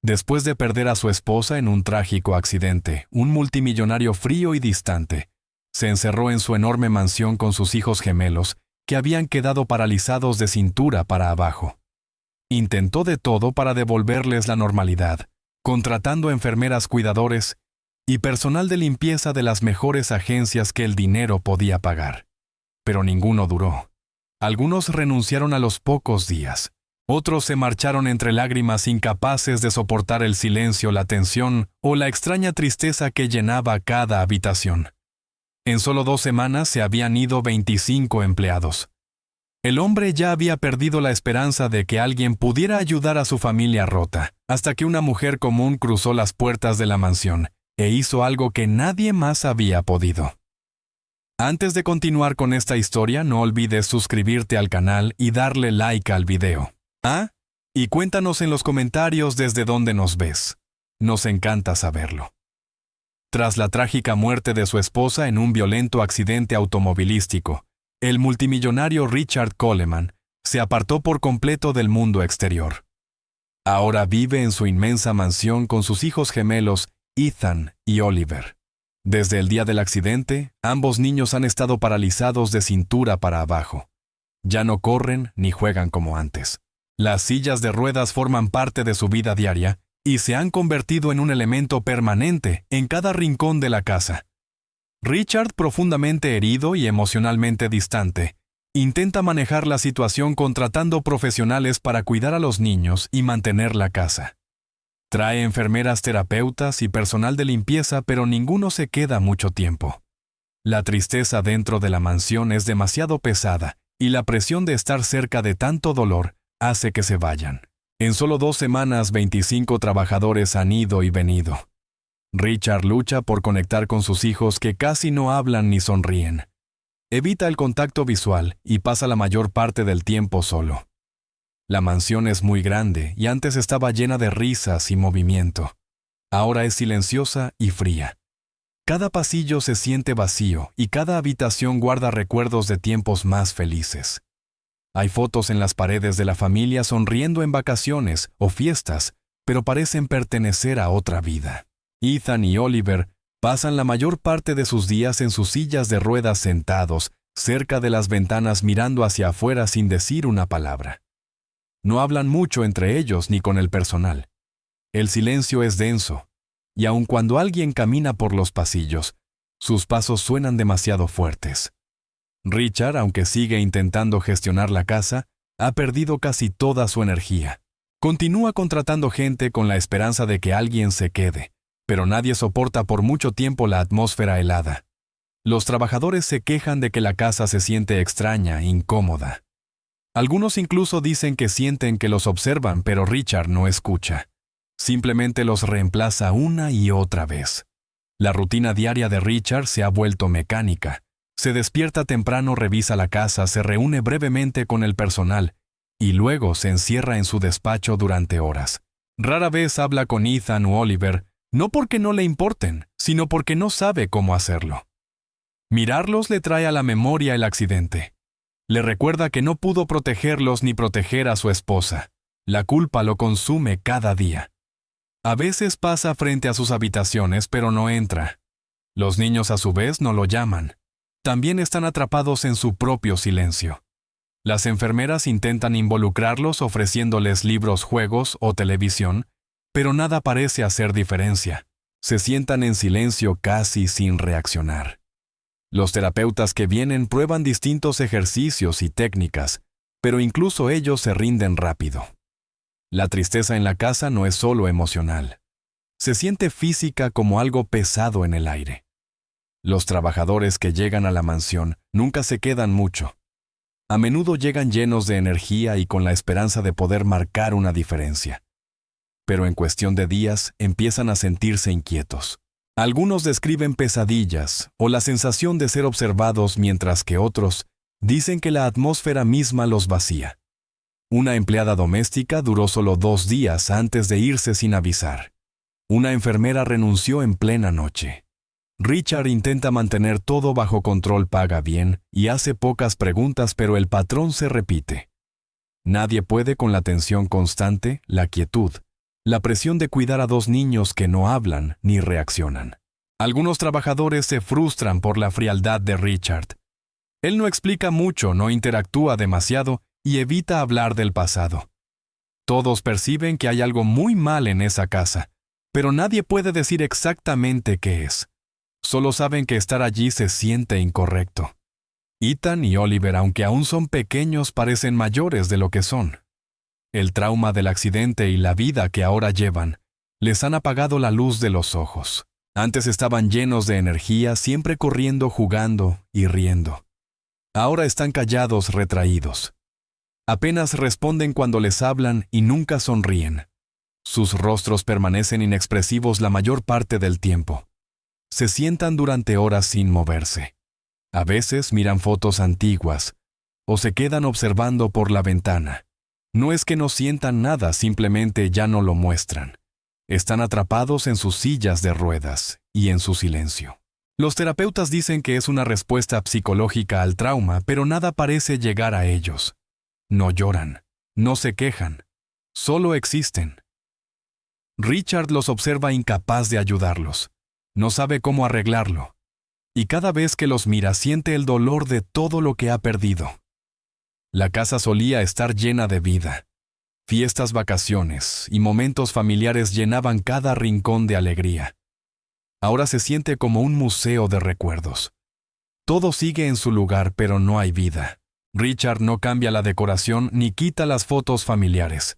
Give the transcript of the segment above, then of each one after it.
Después de perder a su esposa en un trágico accidente, un multimillonario frío y distante se encerró en su enorme mansión con sus hijos gemelos, que habían quedado paralizados de cintura para abajo. Intentó de todo para devolverles la normalidad, contratando enfermeras cuidadores y personal de limpieza de las mejores agencias que el dinero podía pagar. Pero ninguno duró. Algunos renunciaron a los pocos días. Otros se marcharon entre lágrimas, incapaces de soportar el silencio, la tensión o la extraña tristeza que llenaba cada habitación. En solo 2 semanas se habían ido 25 empleados. El hombre ya había perdido la esperanza de que alguien pudiera ayudar a su familia rota, hasta que una mujer común cruzó las puertas de la mansión e hizo algo que nadie más había podido. Antes de continuar con esta historia, no olvides suscribirte al canal y darle like al video. Y cuéntanos en los comentarios desde dónde nos ves. Nos encanta saberlo. Tras la trágica muerte de su esposa en un violento accidente automovilístico, el multimillonario Richard Coleman se apartó por completo del mundo exterior. Ahora vive en su inmensa mansión con sus hijos gemelos, Ethan y Oliver. Desde el día del accidente, ambos niños han estado paralizados de cintura para abajo. Ya no corren ni juegan como antes. Las sillas de ruedas forman parte de su vida diaria y se han convertido en un elemento permanente en cada rincón de la casa. Richard, profundamente herido y emocionalmente distante, intenta manejar la situación contratando profesionales para cuidar a los niños y mantener la casa. Trae enfermeras, terapeutas y personal de limpieza, pero ninguno se queda mucho tiempo. La tristeza dentro de la mansión es demasiado pesada y la presión de estar cerca de tanto dolor hace que se vayan. En solo 2 semanas, 25 trabajadores han ido y venido. Richard lucha por conectar con sus hijos que casi no hablan ni sonríen. Evita el contacto visual y pasa la mayor parte del tiempo solo. La mansión es muy grande y antes estaba llena de risas y movimiento. Ahora es silenciosa y fría. Cada pasillo se siente vacío y cada habitación guarda recuerdos de tiempos más felices. Hay fotos en las paredes de la familia sonriendo en vacaciones o fiestas, pero parecen pertenecer a otra vida. Ethan y Oliver pasan la mayor parte de sus días en sus sillas de ruedas sentados, cerca de las ventanas mirando hacia afuera sin decir una palabra. No hablan mucho entre ellos ni con el personal. El silencio es denso, y aun cuando alguien camina por los pasillos, sus pasos suenan demasiado fuertes. Richard, aunque sigue intentando gestionar la casa, ha perdido casi toda su energía. Continúa contratando gente con la esperanza de que alguien se quede, pero nadie soporta por mucho tiempo la atmósfera helada. Los trabajadores se quejan de que la casa se siente extraña, incómoda. Algunos incluso dicen que sienten que los observan, pero Richard no escucha. Simplemente los reemplaza una y otra vez. La rutina diaria de Richard se ha vuelto mecánica. Se despierta temprano, revisa la casa, se reúne brevemente con el personal y luego se encierra en su despacho durante horas. Rara vez habla con Ethan o Oliver, no porque no le importen, sino porque no sabe cómo hacerlo. Mirarlos le trae a la memoria el accidente. Le recuerda que no pudo protegerlos ni proteger a su esposa. La culpa lo consume cada día. A veces pasa frente a sus habitaciones, pero no entra. Los niños a su vez no lo llaman. También están atrapados en su propio silencio. Las enfermeras intentan involucrarlos ofreciéndoles libros, juegos o televisión, pero nada parece hacer diferencia. Se sientan en silencio casi sin reaccionar. Los terapeutas que vienen prueban distintos ejercicios y técnicas, pero incluso ellos se rinden rápido. La tristeza en la casa no es solo emocional. Se siente física como algo pesado en el aire. Los trabajadores que llegan a la mansión nunca se quedan mucho. A menudo llegan llenos de energía y con la esperanza de poder marcar una diferencia. Pero en cuestión de días empiezan a sentirse inquietos. Algunos describen pesadillas o la sensación de ser observados, mientras que otros dicen que la atmósfera misma los vacía. Una empleada doméstica duró solo 2 días antes de irse sin avisar. Una enfermera renunció en plena noche. Richard intenta mantener todo bajo control, paga bien y hace pocas preguntas, pero el patrón se repite. Nadie puede con la tensión constante, la quietud, la presión de cuidar a dos niños que no hablan ni reaccionan. Algunos trabajadores se frustran por la frialdad de Richard. Él no explica mucho, no interactúa demasiado y evita hablar del pasado. Todos perciben que hay algo muy mal en esa casa, pero nadie puede decir exactamente qué es. Solo saben que estar allí se siente incorrecto. Ethan y Oliver, aunque aún son pequeños, parecen mayores de lo que son. El trauma del accidente y la vida que ahora llevan les han apagado la luz de los ojos. Antes estaban llenos de energía, siempre corriendo, jugando y riendo. Ahora están callados, retraídos. Apenas responden cuando les hablan y nunca sonríen. Sus rostros permanecen inexpresivos la mayor parte del tiempo. Se sientan durante horas sin moverse. A veces miran fotos antiguas o se quedan observando por la ventana. No es que no sientan nada, simplemente ya no lo muestran. Están atrapados en sus sillas de ruedas y en su silencio. Los terapeutas dicen que es una respuesta psicológica al trauma, pero nada parece llegar a ellos. No lloran, no se quejan, solo existen. Richard los observa incapaz de ayudarlos. No sabe cómo arreglarlo. Y cada vez que los mira siente el dolor de todo lo que ha perdido. La casa solía estar llena de vida. Fiestas, vacaciones y momentos familiares llenaban cada rincón de alegría. Ahora se siente como un museo de recuerdos. Todo sigue en su lugar, pero no hay vida. Richard no cambia la decoración ni quita las fotos familiares.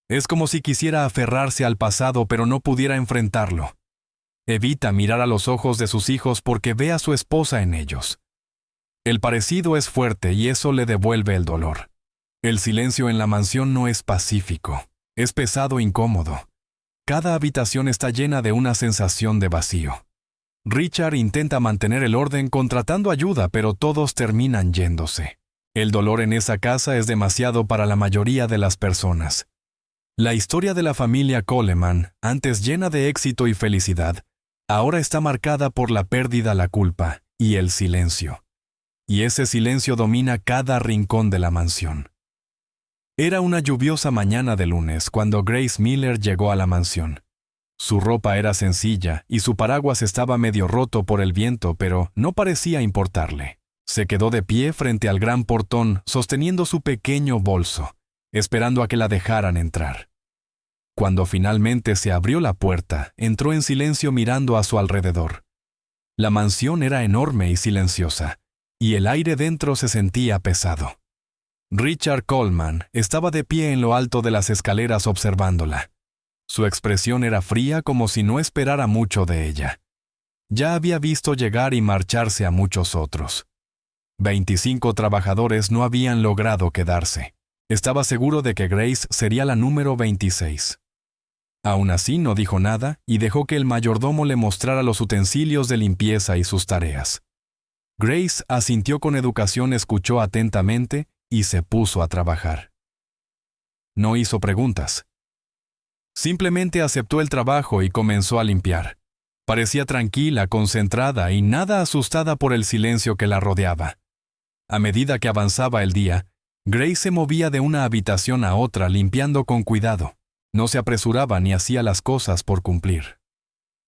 Es como si quisiera aferrarse al pasado, pero no pudiera enfrentarlo. Evita mirar a los ojos de sus hijos porque ve a su esposa en ellos. El parecido es fuerte y eso le devuelve el dolor. El silencio en la mansión no es pacífico, es pesado e incómodo. Cada habitación está llena de una sensación de vacío. Richard intenta mantener el orden contratando ayuda, pero todos terminan yéndose. El dolor en esa casa es demasiado para la mayoría de las personas. La historia de la familia Coleman, antes llena de éxito y felicidad, ahora está marcada por la pérdida, la culpa y el silencio. Y ese silencio domina cada rincón de la mansión. Era una lluviosa mañana de lunes cuando Grace Miller llegó a la mansión. Su ropa era sencilla y su paraguas estaba medio roto por el viento, pero no parecía importarle. Se quedó de pie frente al gran portón, sosteniendo su pequeño bolso, esperando a que la dejaran entrar. Cuando finalmente se abrió la puerta, entró en silencio mirando a su alrededor. La mansión era enorme y silenciosa, y el aire dentro se sentía pesado. Richard Coleman estaba de pie en lo alto de las escaleras observándola. Su expresión era fría, como si no esperara mucho de ella. Ya había visto llegar y marcharse a muchos otros. 25 trabajadores no habían logrado quedarse. Estaba seguro de que Grace sería la número 26. Aún así no dijo nada y dejó que el mayordomo le mostrara los utensilios de limpieza y sus tareas. Grace asintió con educación, escuchó atentamente y se puso a trabajar. No hizo preguntas. Simplemente aceptó el trabajo y comenzó a limpiar. Parecía tranquila, concentrada y nada asustada por el silencio que la rodeaba. A medida que avanzaba el día, Grace se movía de una habitación a otra limpiando con cuidado. No se apresuraba ni hacía las cosas por cumplir.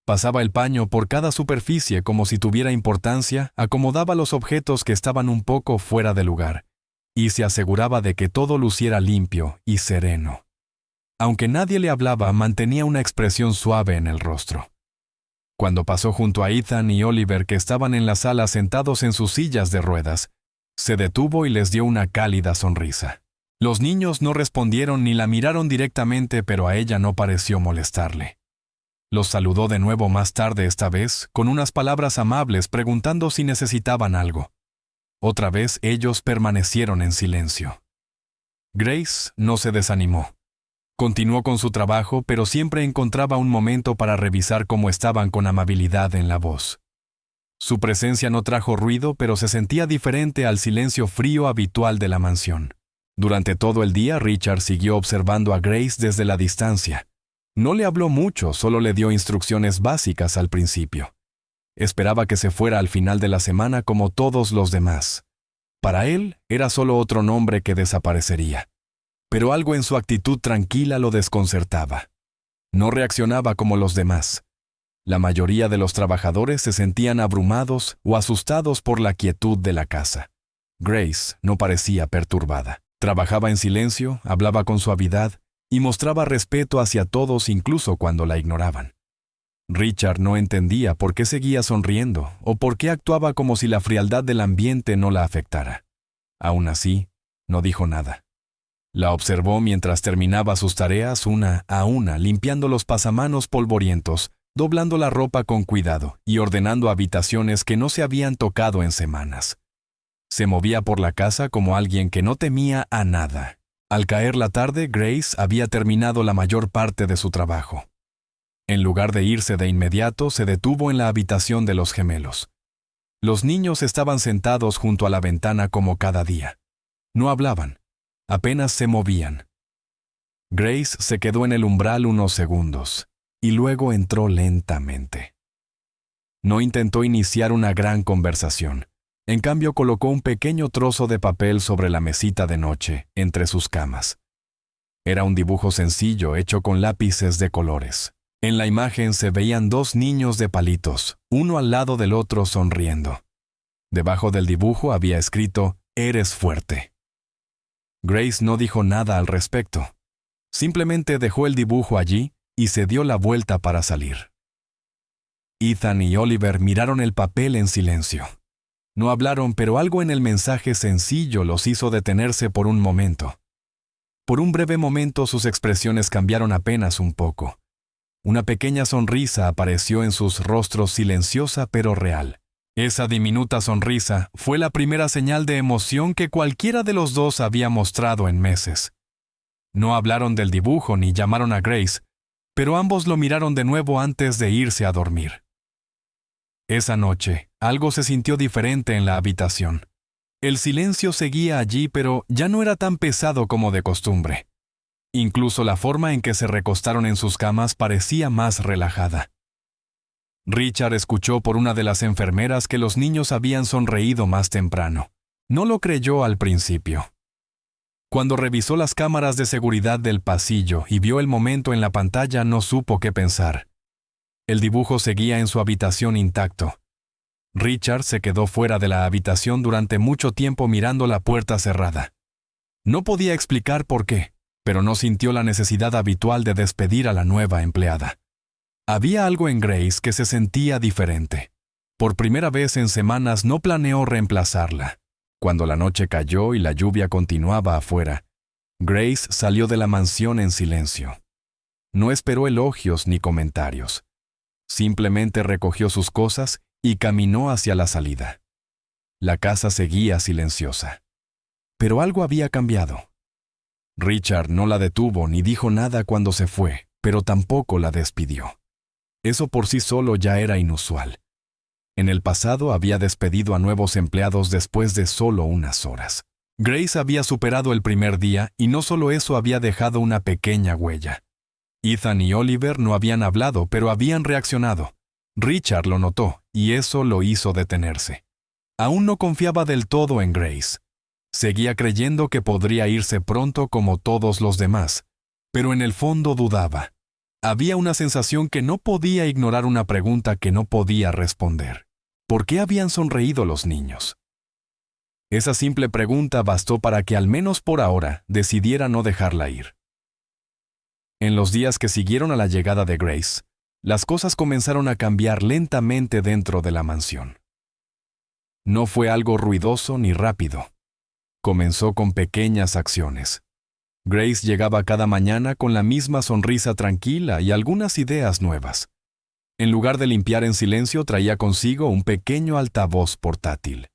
Pasaba el paño por cada superficie como si tuviera importancia, acomodaba los objetos que estaban un poco fuera de lugar y se aseguraba de que todo luciera limpio y sereno. Aunque nadie le hablaba, mantenía una expresión suave en el rostro. Cuando pasó junto a Ethan y Oliver, que estaban en la sala sentados en sus sillas de ruedas, se detuvo y les dio una cálida sonrisa. Los niños no respondieron ni la miraron directamente, pero a ella no pareció molestarle. Los saludó de nuevo más tarde, esta vez con unas palabras amables, preguntando si necesitaban algo. Otra vez ellos permanecieron en silencio. Grace no se desanimó. Continuó con su trabajo, pero siempre encontraba un momento para revisar cómo estaban, con amabilidad en la voz. Su presencia no trajo ruido, pero se sentía diferente al silencio frío habitual de la mansión. Durante todo el día, Richard siguió observando a Grace desde la distancia. No le habló mucho, solo le dio instrucciones básicas al principio. Esperaba que se fuera al final de la semana como todos los demás. Para él, era solo otro nombre que desaparecería. Pero algo en su actitud tranquila lo desconcertaba. No reaccionaba como los demás. La mayoría de los trabajadores se sentían abrumados o asustados por la quietud de la casa. Grace no parecía perturbada. Trabajaba en silencio, hablaba con suavidad y mostraba respeto hacia todos incluso cuando la ignoraban. Richard no entendía por qué seguía sonriendo o por qué actuaba como si la frialdad del ambiente no la afectara. Aún así, no dijo nada. La observó mientras terminaba sus tareas una a una, limpiando los pasamanos polvorientos, doblando la ropa con cuidado y ordenando habitaciones que no se habían tocado en semanas. Se movía por la casa como alguien que no temía a nada. Al caer la tarde, Grace había terminado la mayor parte de su trabajo. En lugar de irse de inmediato, se detuvo en la habitación de los gemelos. Los niños estaban sentados junto a la ventana como cada día. No hablaban, apenas se movían. Grace se quedó en el umbral unos segundos y luego entró lentamente. No intentó iniciar una gran conversación. En cambio, colocó un pequeño trozo de papel sobre la mesita de noche, entre sus camas. Era un dibujo sencillo hecho con lápices de colores. En la imagen se veían dos niños de palitos, uno al lado del otro sonriendo. Debajo del dibujo había escrito, «Eres fuerte». Grace no dijo nada al respecto. Simplemente dejó el dibujo allí y se dio la vuelta para salir. Ethan y Oliver miraron el papel en silencio. No hablaron, pero algo en el mensaje sencillo los hizo detenerse por un momento. Por un breve momento sus expresiones cambiaron apenas un poco. Una pequeña sonrisa apareció en sus rostros, silenciosa pero real. Esa diminuta sonrisa fue la primera señal de emoción que cualquiera de los dos había mostrado en meses. No hablaron del dibujo ni llamaron a Grace, pero ambos lo miraron de nuevo antes de irse a dormir. Esa noche, algo se sintió diferente en la habitación. El silencio seguía allí, pero ya no era tan pesado como de costumbre. Incluso la forma en que se recostaron en sus camas parecía más relajada. Richard escuchó por una de las enfermeras que los niños habían sonreído más temprano. No lo creyó al principio. Cuando revisó las cámaras de seguridad del pasillo y vio el momento en la pantalla, no supo qué pensar. El dibujo seguía en su habitación intacto. Richard se quedó fuera de la habitación durante mucho tiempo mirando la puerta cerrada. No podía explicar por qué, pero no sintió la necesidad habitual de despedir a la nueva empleada. Había algo en Grace que se sentía diferente. Por primera vez en semanas no planeó reemplazarla. Cuando la noche cayó y la lluvia continuaba afuera, Grace salió de la mansión en silencio. No esperó elogios ni comentarios. Simplemente recogió sus cosas y caminó hacia la salida. La casa seguía silenciosa. Pero algo había cambiado. Richard no la detuvo ni dijo nada cuando se fue, pero tampoco la despidió. Eso por sí solo ya era inusual. En el pasado había despedido a nuevos empleados después de solo unas horas. Grace había superado el primer día y no solo eso, había dejado una pequeña huella. Ethan y Oliver no habían hablado, pero habían reaccionado. Richard lo notó y eso lo hizo detenerse. Aún no confiaba del todo en Grace. Seguía creyendo que podría irse pronto como todos los demás, pero en el fondo dudaba. Había una sensación que no podía ignorar, una pregunta que no podía responder. ¿Por qué habían sonreído los niños? Esa simple pregunta bastó para que, al menos por ahora, decidiera no dejarla ir. En los días que siguieron a la llegada de Grace, las cosas comenzaron a cambiar lentamente dentro de la mansión. No fue algo ruidoso ni rápido. Comenzó con pequeñas acciones. Grace llegaba cada mañana con la misma sonrisa tranquila y algunas ideas nuevas. En lugar de limpiar en silencio, traía consigo un pequeño altavoz portátil.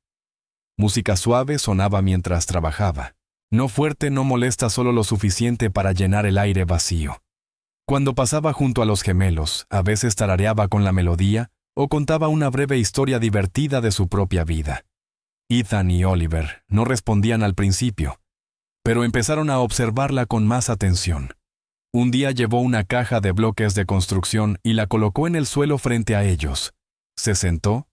Música suave sonaba mientras trabajaba. No fuerte, no molesta, solo lo suficiente para llenar el aire vacío. Cuando pasaba junto a los gemelos, a veces tarareaba con la melodía o contaba una breve historia divertida de su propia vida. Ethan y Oliver no respondían al principio, pero empezaron a observarla con más atención. Un día llevó una caja de bloques de construcción y la colocó en el suelo frente a ellos. Se sentó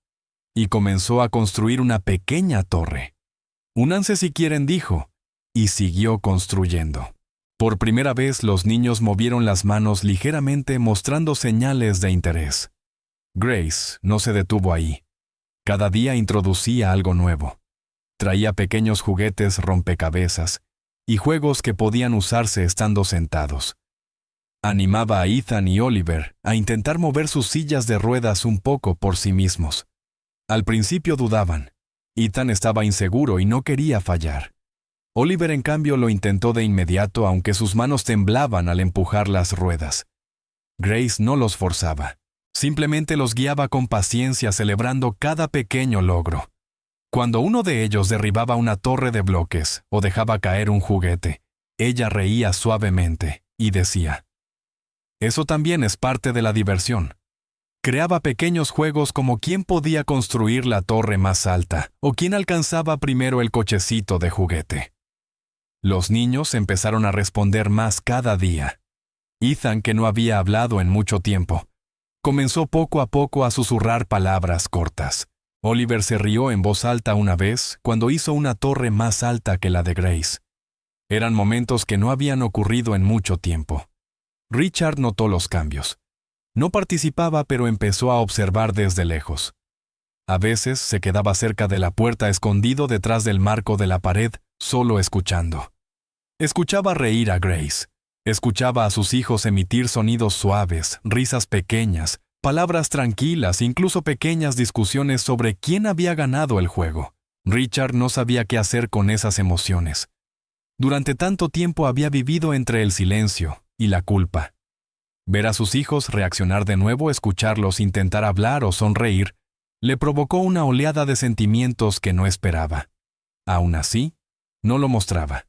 y comenzó a construir una pequeña torre. «Únanse si quieren», dijo, y siguió construyendo. Por primera vez los niños movieron las manos ligeramente mostrando señales de interés. Grace no se detuvo ahí. Cada día introducía algo nuevo. Traía pequeños juguetes rompecabezas y juegos que podían usarse estando sentados. Animaba a Ethan y Oliver a intentar mover sus sillas de ruedas un poco por sí mismos. Al principio dudaban. Ethan estaba inseguro y no quería fallar. Oliver, en cambio, lo intentó de inmediato, aunque sus manos temblaban al empujar las ruedas. Grace no los forzaba. Simplemente los guiaba con paciencia, celebrando cada pequeño logro. Cuando uno de ellos derribaba una torre de bloques o dejaba caer un juguete, ella reía suavemente y decía: «Eso también es parte de la diversión». Creaba pequeños juegos como quién podía construir la torre más alta o quién alcanzaba primero el cochecito de juguete. Los niños empezaron a responder más cada día. Ethan, que no había hablado en mucho tiempo, comenzó poco a poco a susurrar palabras cortas. Oliver se rió en voz alta una vez cuando hizo una torre más alta que la de Grace. Eran momentos que no habían ocurrido en mucho tiempo. Richard notó los cambios. No participaba, pero empezó a observar desde lejos. A veces se quedaba cerca de la puerta, escondido detrás del marco de la pared, solo escuchando. Escuchaba reír a Grace. Escuchaba a sus hijos emitir sonidos suaves, risas pequeñas, palabras tranquilas, incluso pequeñas discusiones sobre quién había ganado el juego. Richard no sabía qué hacer con esas emociones. Durante tanto tiempo había vivido entre el silencio y la culpa. Ver a sus hijos reaccionar de nuevo, escucharlos intentar hablar o sonreír, le provocó una oleada de sentimientos que no esperaba. Aún así, no lo mostraba.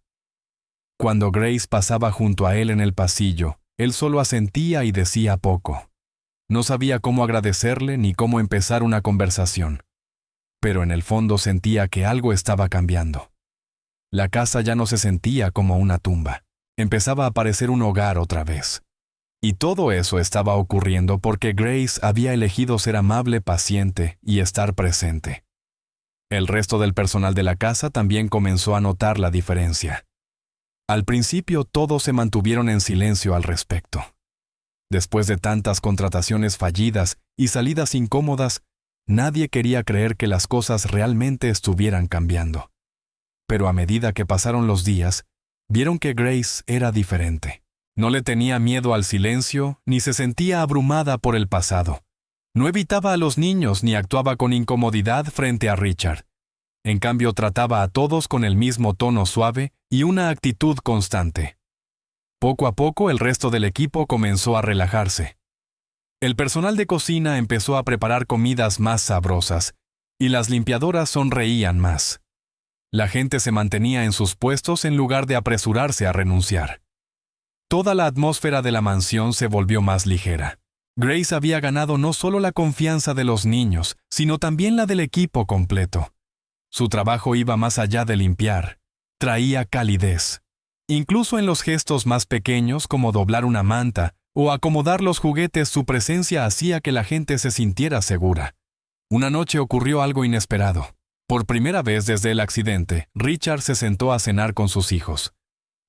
Cuando Grace pasaba junto a él en el pasillo, él solo asentía y decía poco. No sabía cómo agradecerle ni cómo empezar una conversación. Pero en el fondo sentía que algo estaba cambiando. La casa ya no se sentía como una tumba. Empezaba a parecer un hogar otra vez. Y todo eso estaba ocurriendo porque Grace había elegido ser amable, paciente y estar presente. El resto del personal de la casa también comenzó a notar la diferencia. Al principio todos se mantuvieron en silencio al respecto. Después de tantas contrataciones fallidas y salidas incómodas, nadie quería creer que las cosas realmente estuvieran cambiando. Pero a medida que pasaron los días, vieron que Grace era diferente. No le tenía miedo al silencio, ni se sentía abrumada por el pasado. No evitaba a los niños ni actuaba con incomodidad frente a Richard. En cambio, trataba a todos con el mismo tono suave y una actitud constante. Poco a poco, el resto del equipo comenzó a relajarse. El personal de cocina empezó a preparar comidas más sabrosas, y las limpiadoras sonreían más. La gente se mantenía en sus puestos en lugar de apresurarse a renunciar. Toda la atmósfera de la mansión se volvió más ligera. Grace había ganado no solo la confianza de los niños, sino también la del equipo completo. Su trabajo iba más allá de limpiar. Traía calidez. Incluso en los gestos más pequeños, como doblar una manta o acomodar los juguetes, su presencia hacía que la gente se sintiera segura. Una noche ocurrió algo inesperado. Por primera vez desde el accidente, Richard se sentó a cenar con sus hijos.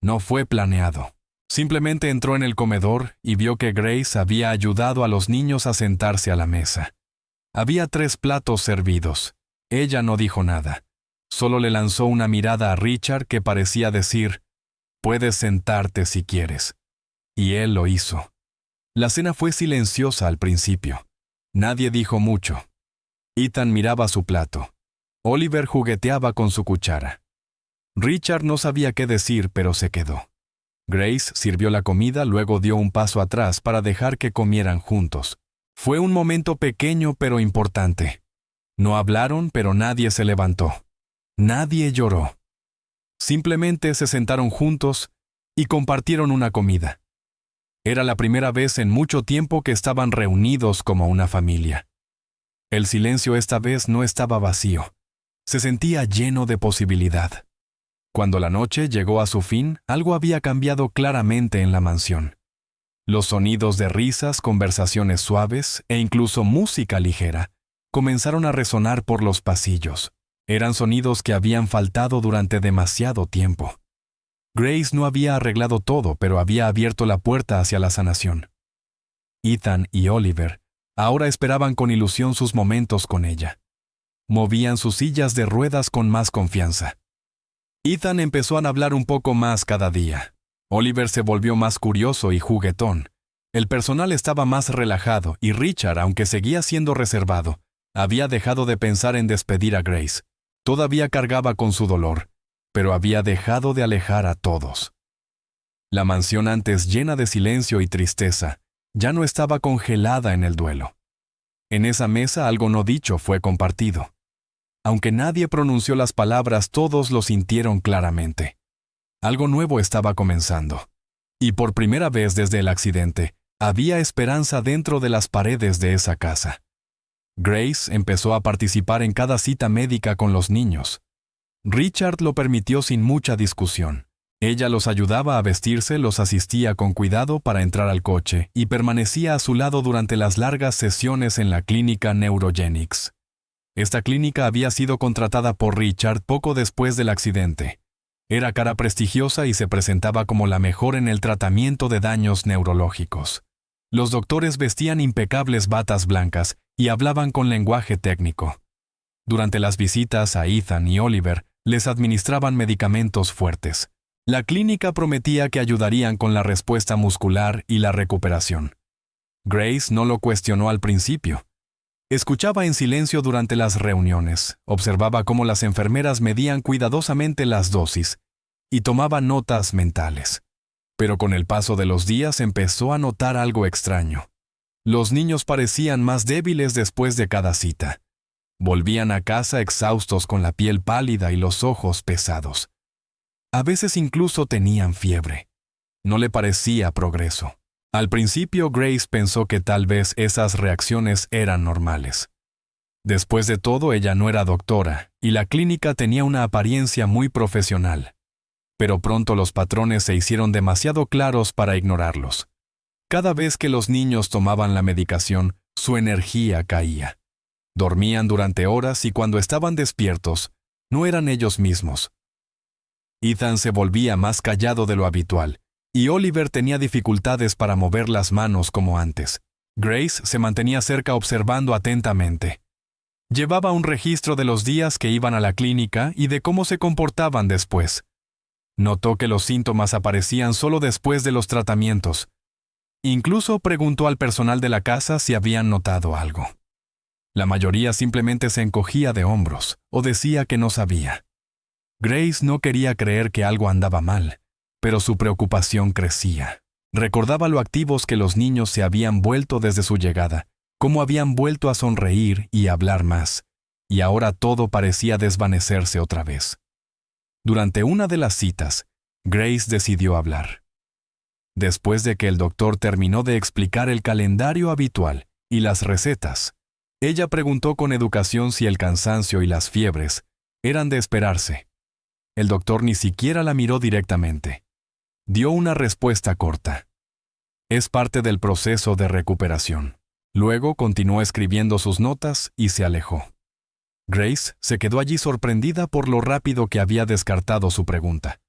No fue planeado. Simplemente entró en el comedor y vio que Grace había ayudado a los niños a sentarse a la mesa. Había 3 platos servidos. Ella no dijo nada. Solo le lanzó una mirada a Richard que parecía decir: «Puedes sentarte si quieres». Y él lo hizo. La cena fue silenciosa al principio. Nadie dijo mucho. Ethan miraba su plato. Oliver jugueteaba con su cuchara. Richard no sabía qué decir, pero se quedó. Grace sirvió la comida, luego dio un paso atrás para dejar que comieran juntos. Fue un momento pequeño pero importante. No hablaron, pero nadie se levantó. Nadie lloró. Simplemente se sentaron juntos y compartieron una comida. Era la primera vez en mucho tiempo que estaban reunidos como una familia. El silencio esta vez no estaba vacío. Se sentía lleno de posibilidad. Cuando la noche llegó a su fin, algo había cambiado claramente en la mansión. Los sonidos de risas, conversaciones suaves e incluso música ligera comenzaron a resonar por los pasillos. Eran sonidos que habían faltado durante demasiado tiempo. Grace no había arreglado todo, pero había abierto la puerta hacia la sanación. Ethan y Oliver ahora esperaban con ilusión sus momentos con ella. Movían sus sillas de ruedas con más confianza. Ethan empezó a hablar un poco más cada día. Oliver se volvió más curioso y juguetón. El personal estaba más relajado y Richard, aunque seguía siendo reservado, había dejado de pensar en despedir a Grace. Todavía cargaba con su dolor, pero había dejado de alejar a todos. La mansión, antes llena de silencio y tristeza, ya no estaba congelada en el duelo. En esa mesa algo no dicho fue compartido. Aunque nadie pronunció las palabras, todos lo sintieron claramente. Algo nuevo estaba comenzando. Y por primera vez desde el accidente, había esperanza dentro de las paredes de esa casa. Grace empezó a participar en cada cita médica con los niños. Richard lo permitió sin mucha discusión. Ella los ayudaba a vestirse, los asistía con cuidado para entrar al coche y permanecía a su lado durante las largas sesiones en la clínica Neurogenics. Esta clínica había sido contratada por Richard poco después del accidente. Era cara prestigiosa y se presentaba como la mejor en el tratamiento de daños neurológicos. Los doctores vestían impecables batas blancas y hablaban con lenguaje técnico. Durante las visitas a Ethan y Oliver, les administraban medicamentos fuertes. La clínica prometía que ayudarían con la respuesta muscular y la recuperación. Grace no lo cuestionó al principio. Escuchaba en silencio durante las reuniones, observaba cómo las enfermeras medían cuidadosamente las dosis y tomaba notas mentales. Pero con el paso de los días empezó a notar algo extraño. Los niños parecían más débiles después de cada cita. Volvían a casa exhaustos con la piel pálida y los ojos pesados. A veces incluso tenían fiebre. No le parecía progreso. Al principio Grace pensó que tal vez esas reacciones eran normales. Después de todo, ella no era doctora, y la clínica tenía una apariencia muy profesional. Pero pronto los patrones se hicieron demasiado claros para ignorarlos. Cada vez que los niños tomaban la medicación, su energía caía. Dormían durante horas y cuando estaban despiertos, no eran ellos mismos. Ethan se volvía más callado de lo habitual, y Oliver tenía dificultades para mover las manos como antes. Grace se mantenía cerca observando atentamente. Llevaba un registro de los días que iban a la clínica y de cómo se comportaban después. Notó que los síntomas aparecían solo después de los tratamientos. Incluso preguntó al personal de la casa si habían notado algo. La mayoría simplemente se encogía de hombros o decía que no sabía. Grace no quería creer que algo andaba mal, pero su preocupación crecía. Recordaba lo activos que los niños se habían vuelto desde su llegada, cómo habían vuelto a sonreír y hablar más, y ahora todo parecía desvanecerse otra vez. Durante una de las citas, Grace decidió hablar. Después de que el doctor terminó de explicar el calendario habitual y las recetas, ella preguntó con educación si el cansancio y las fiebres eran de esperarse. El doctor ni siquiera la miró directamente. Dio una respuesta corta. Es parte del proceso de recuperación. Luego continuó escribiendo sus notas y se alejó. Grace se quedó allí sorprendida por lo rápido que había descartado su pregunta.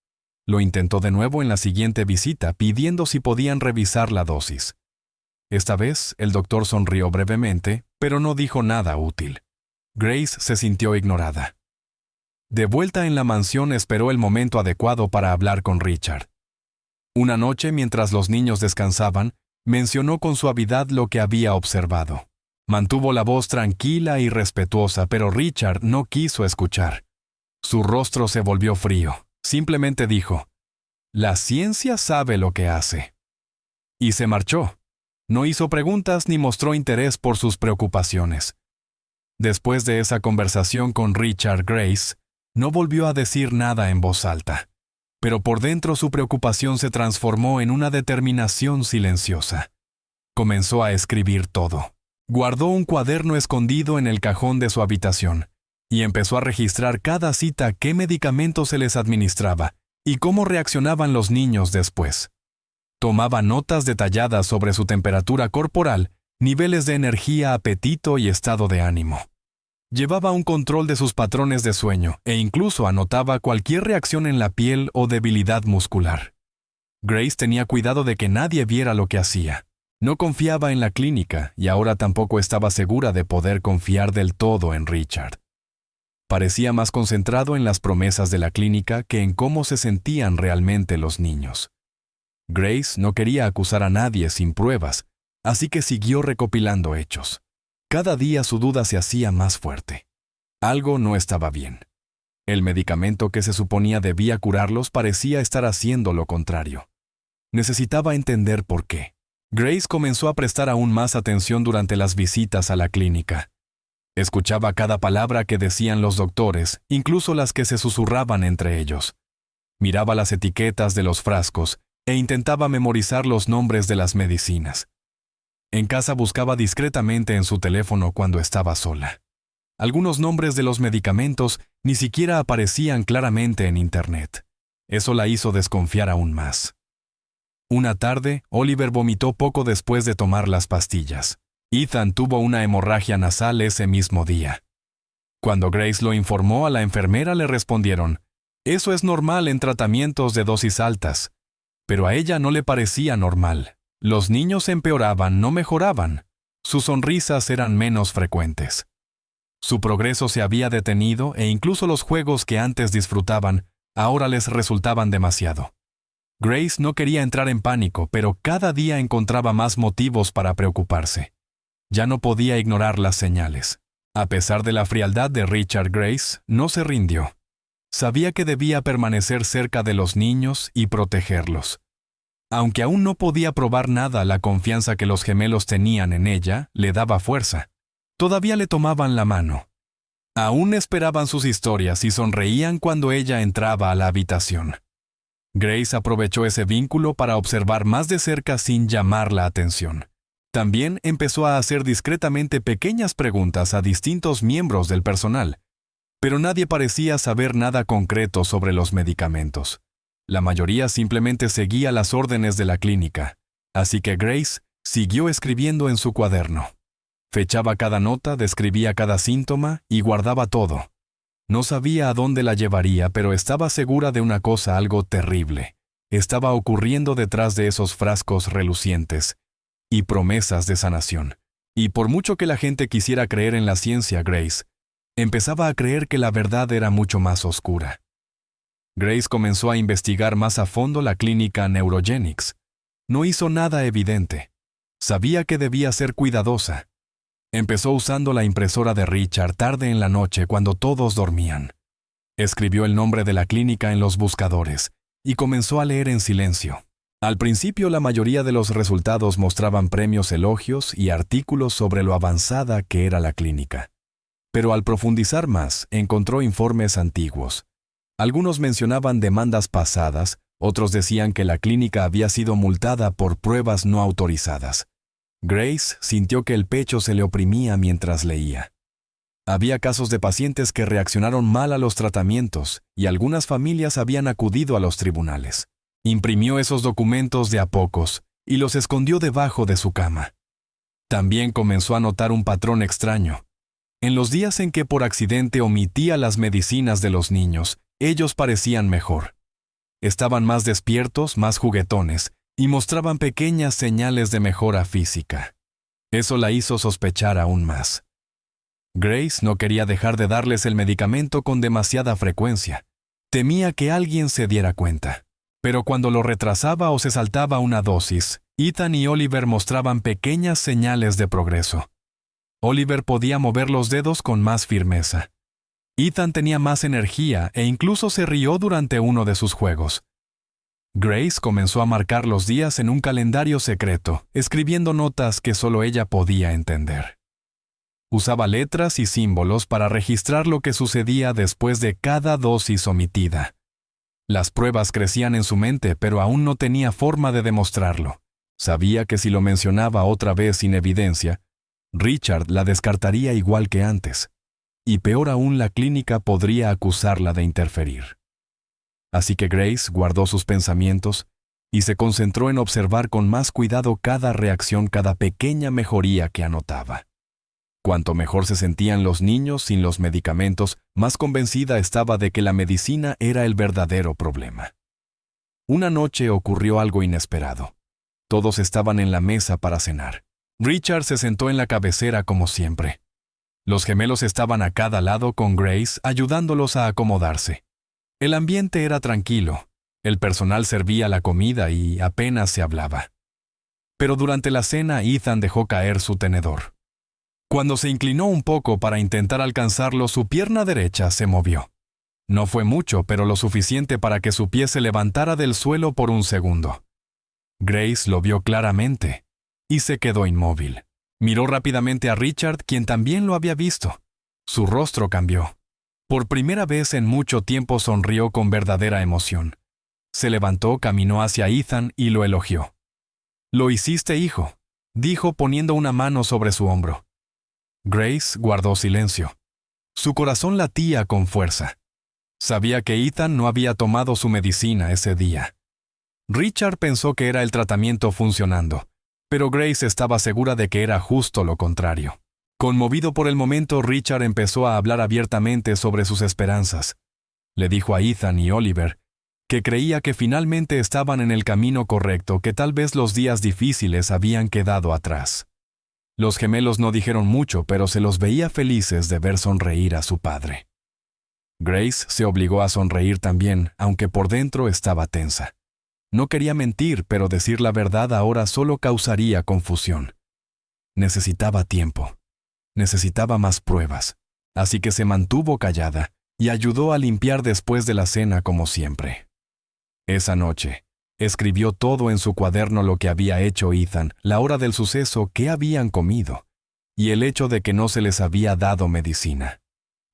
Lo intentó de nuevo en la siguiente visita, pidiendo si podían revisar la dosis. Esta vez, el doctor sonrió brevemente, pero no dijo nada útil. Grace se sintió ignorada. De vuelta en la mansión, esperó el momento adecuado para hablar con Richard. Una noche, mientras los niños descansaban, mencionó con suavidad lo que había observado. Mantuvo la voz tranquila y respetuosa, pero Richard no quiso escuchar. Su rostro se volvió frío. Simplemente dijo, «La ciencia sabe lo que hace». Y se marchó. No hizo preguntas ni mostró interés por sus preocupaciones. Después de esa conversación con Richard, Grace no volvió a decir nada en voz alta, pero por dentro su preocupación se transformó en una determinación silenciosa. Comenzó a escribir todo. Guardó un cuaderno escondido en el cajón de su habitación y empezó a registrar cada cita qué medicamento se les administraba y cómo reaccionaban los niños después. Tomaba notas detalladas sobre su temperatura corporal, niveles de energía, apetito y estado de ánimo. Llevaba un control de sus patrones de sueño e incluso anotaba cualquier reacción en la piel o debilidad muscular. Grace tenía cuidado de que nadie viera lo que hacía. No confiaba en la clínica y ahora tampoco estaba segura de poder confiar del todo en Richard. Parecía más concentrado en las promesas de la clínica que en cómo se sentían realmente los niños. Grace no quería acusar a nadie sin pruebas, así que siguió recopilando hechos. Cada día su duda se hacía más fuerte. Algo no estaba bien. El medicamento que se suponía debía curarlos parecía estar haciendo lo contrario. Necesitaba entender por qué. Grace comenzó a prestar aún más atención durante las visitas a la clínica. Escuchaba cada palabra que decían los doctores, incluso las que se susurraban entre ellos. Miraba las etiquetas de los frascos e intentaba memorizar los nombres de las medicinas. En casa buscaba discretamente en su teléfono cuando estaba sola. Algunos nombres de los medicamentos ni siquiera aparecían claramente en Internet. Eso la hizo desconfiar aún más. Una tarde, Oliver vomitó poco después de tomar las pastillas. Ethan tuvo una hemorragia nasal ese mismo día. Cuando Grace lo informó a la enfermera, le respondieron: «Eso es normal en tratamientos de dosis altas». Pero a ella no le parecía normal. Los niños empeoraban, no mejoraban. Sus sonrisas eran menos frecuentes. Su progreso se había detenido e incluso los juegos que antes disfrutaban ahora les resultaban demasiado. Grace no quería entrar en pánico, pero cada día encontraba más motivos para preocuparse. Ya no podía ignorar las señales. A pesar de la frialdad de Richard, Grace no se rindió. Sabía que debía permanecer cerca de los niños y protegerlos. Aunque aún no podía probar nada, la confianza que los gemelos tenían en ella le daba fuerza. Todavía le tomaban la mano. Aún esperaban sus historias y sonreían cuando ella entraba a la habitación. Grace aprovechó ese vínculo para observar más de cerca sin llamar la atención. También empezó a hacer discretamente pequeñas preguntas a distintos miembros del personal, pero nadie parecía saber nada concreto sobre los medicamentos. La mayoría simplemente seguía las órdenes de la clínica, así que Grace siguió escribiendo en su cuaderno. Fechaba cada nota, describía cada síntoma y guardaba todo. No sabía a dónde la llevaría, pero estaba segura de una cosa: algo terrible estaba ocurriendo detrás de esos frascos relucientes y promesas de sanación. Y por mucho que la gente quisiera creer en la ciencia, Grace empezaba a creer que la verdad era mucho más oscura. Grace comenzó a investigar más a fondo la clínica Neurogenics. No hizo nada evidente. Sabía que debía ser cuidadosa. Empezó usando la impresora de Richard tarde en la noche cuando todos dormían. Escribió el nombre de la clínica en los buscadores y comenzó a leer en silencio. Al principio, la mayoría de los resultados mostraban premios, elogios y artículos sobre lo avanzada que era la clínica. Pero al profundizar más, encontró informes antiguos. Algunos mencionaban demandas pasadas, otros decían que la clínica había sido multada por pruebas no autorizadas. Grace sintió que el pecho se le oprimía mientras leía. Había casos de pacientes que reaccionaron mal a los tratamientos y algunas familias habían acudido a los tribunales. Imprimió esos documentos de a pocos y los escondió debajo de su cama. También comenzó a notar un patrón extraño. En los días en que por accidente omitía las medicinas de los niños, ellos parecían mejor. Estaban más despiertos, más juguetones, y mostraban pequeñas señales de mejora física. Eso la hizo sospechar aún más. Grace no quería dejar de darles el medicamento con demasiada frecuencia. Temía que alguien se diera cuenta. Pero cuando lo retrasaba o se saltaba una dosis, Ethan y Oliver mostraban pequeñas señales de progreso. Oliver podía mover los dedos con más firmeza. Ethan tenía más energía e incluso se rió durante uno de sus juegos. Grace comenzó a marcar los días en un calendario secreto, escribiendo notas que solo ella podía entender. Usaba letras y símbolos para registrar lo que sucedía después de cada dosis omitida. Las pruebas crecían en su mente, pero aún no tenía forma de demostrarlo. Sabía que si lo mencionaba otra vez sin evidencia, Richard la descartaría igual que antes. Y peor aún, la clínica podría acusarla de interferir. Así que Grace guardó sus pensamientos y se concentró en observar con más cuidado cada reacción, cada pequeña mejoría que anotaba. Cuanto mejor se sentían los niños sin los medicamentos, más convencida estaba de que la medicina era el verdadero problema. Una noche ocurrió algo inesperado. Todos estaban en la mesa para cenar. Richard se sentó en la cabecera como siempre. Los gemelos estaban a cada lado con Grace ayudándolos a acomodarse. El ambiente era tranquilo. El personal servía la comida y apenas se hablaba. Pero durante la cena Ethan dejó caer su tenedor. Cuando se inclinó un poco para intentar alcanzarlo, su pierna derecha se movió. No fue mucho, pero lo suficiente para que su pie se levantara del suelo por un segundo. Grace lo vio claramente y se quedó inmóvil. Miró rápidamente a Richard, quien también lo había visto. Su rostro cambió. Por primera vez en mucho tiempo sonrió con verdadera emoción. Se levantó, caminó hacia Ethan y lo elogió. «Lo hiciste, hijo», dijo poniendo una mano sobre su hombro. Grace guardó silencio. Su corazón latía con fuerza. Sabía que Ethan no había tomado su medicina ese día. Richard pensó que era el tratamiento funcionando, pero Grace estaba segura de que era justo lo contrario. Conmovido por el momento, Richard empezó a hablar abiertamente sobre sus esperanzas. Le dijo a Ethan y Oliver que creía que finalmente estaban en el camino correcto, que tal vez los días difíciles habían quedado atrás. Los gemelos no dijeron mucho, pero se los veía felices de ver sonreír a su padre. Grace se obligó a sonreír también, aunque por dentro estaba tensa. No quería mentir, pero decir la verdad ahora solo causaría confusión. Necesitaba tiempo. Necesitaba más pruebas. Así que se mantuvo callada y ayudó a limpiar después de la cena como siempre. Esa noche, escribió todo en su cuaderno lo que había hecho Ethan, la hora del suceso, qué habían comido, y el hecho de que no se les había dado medicina.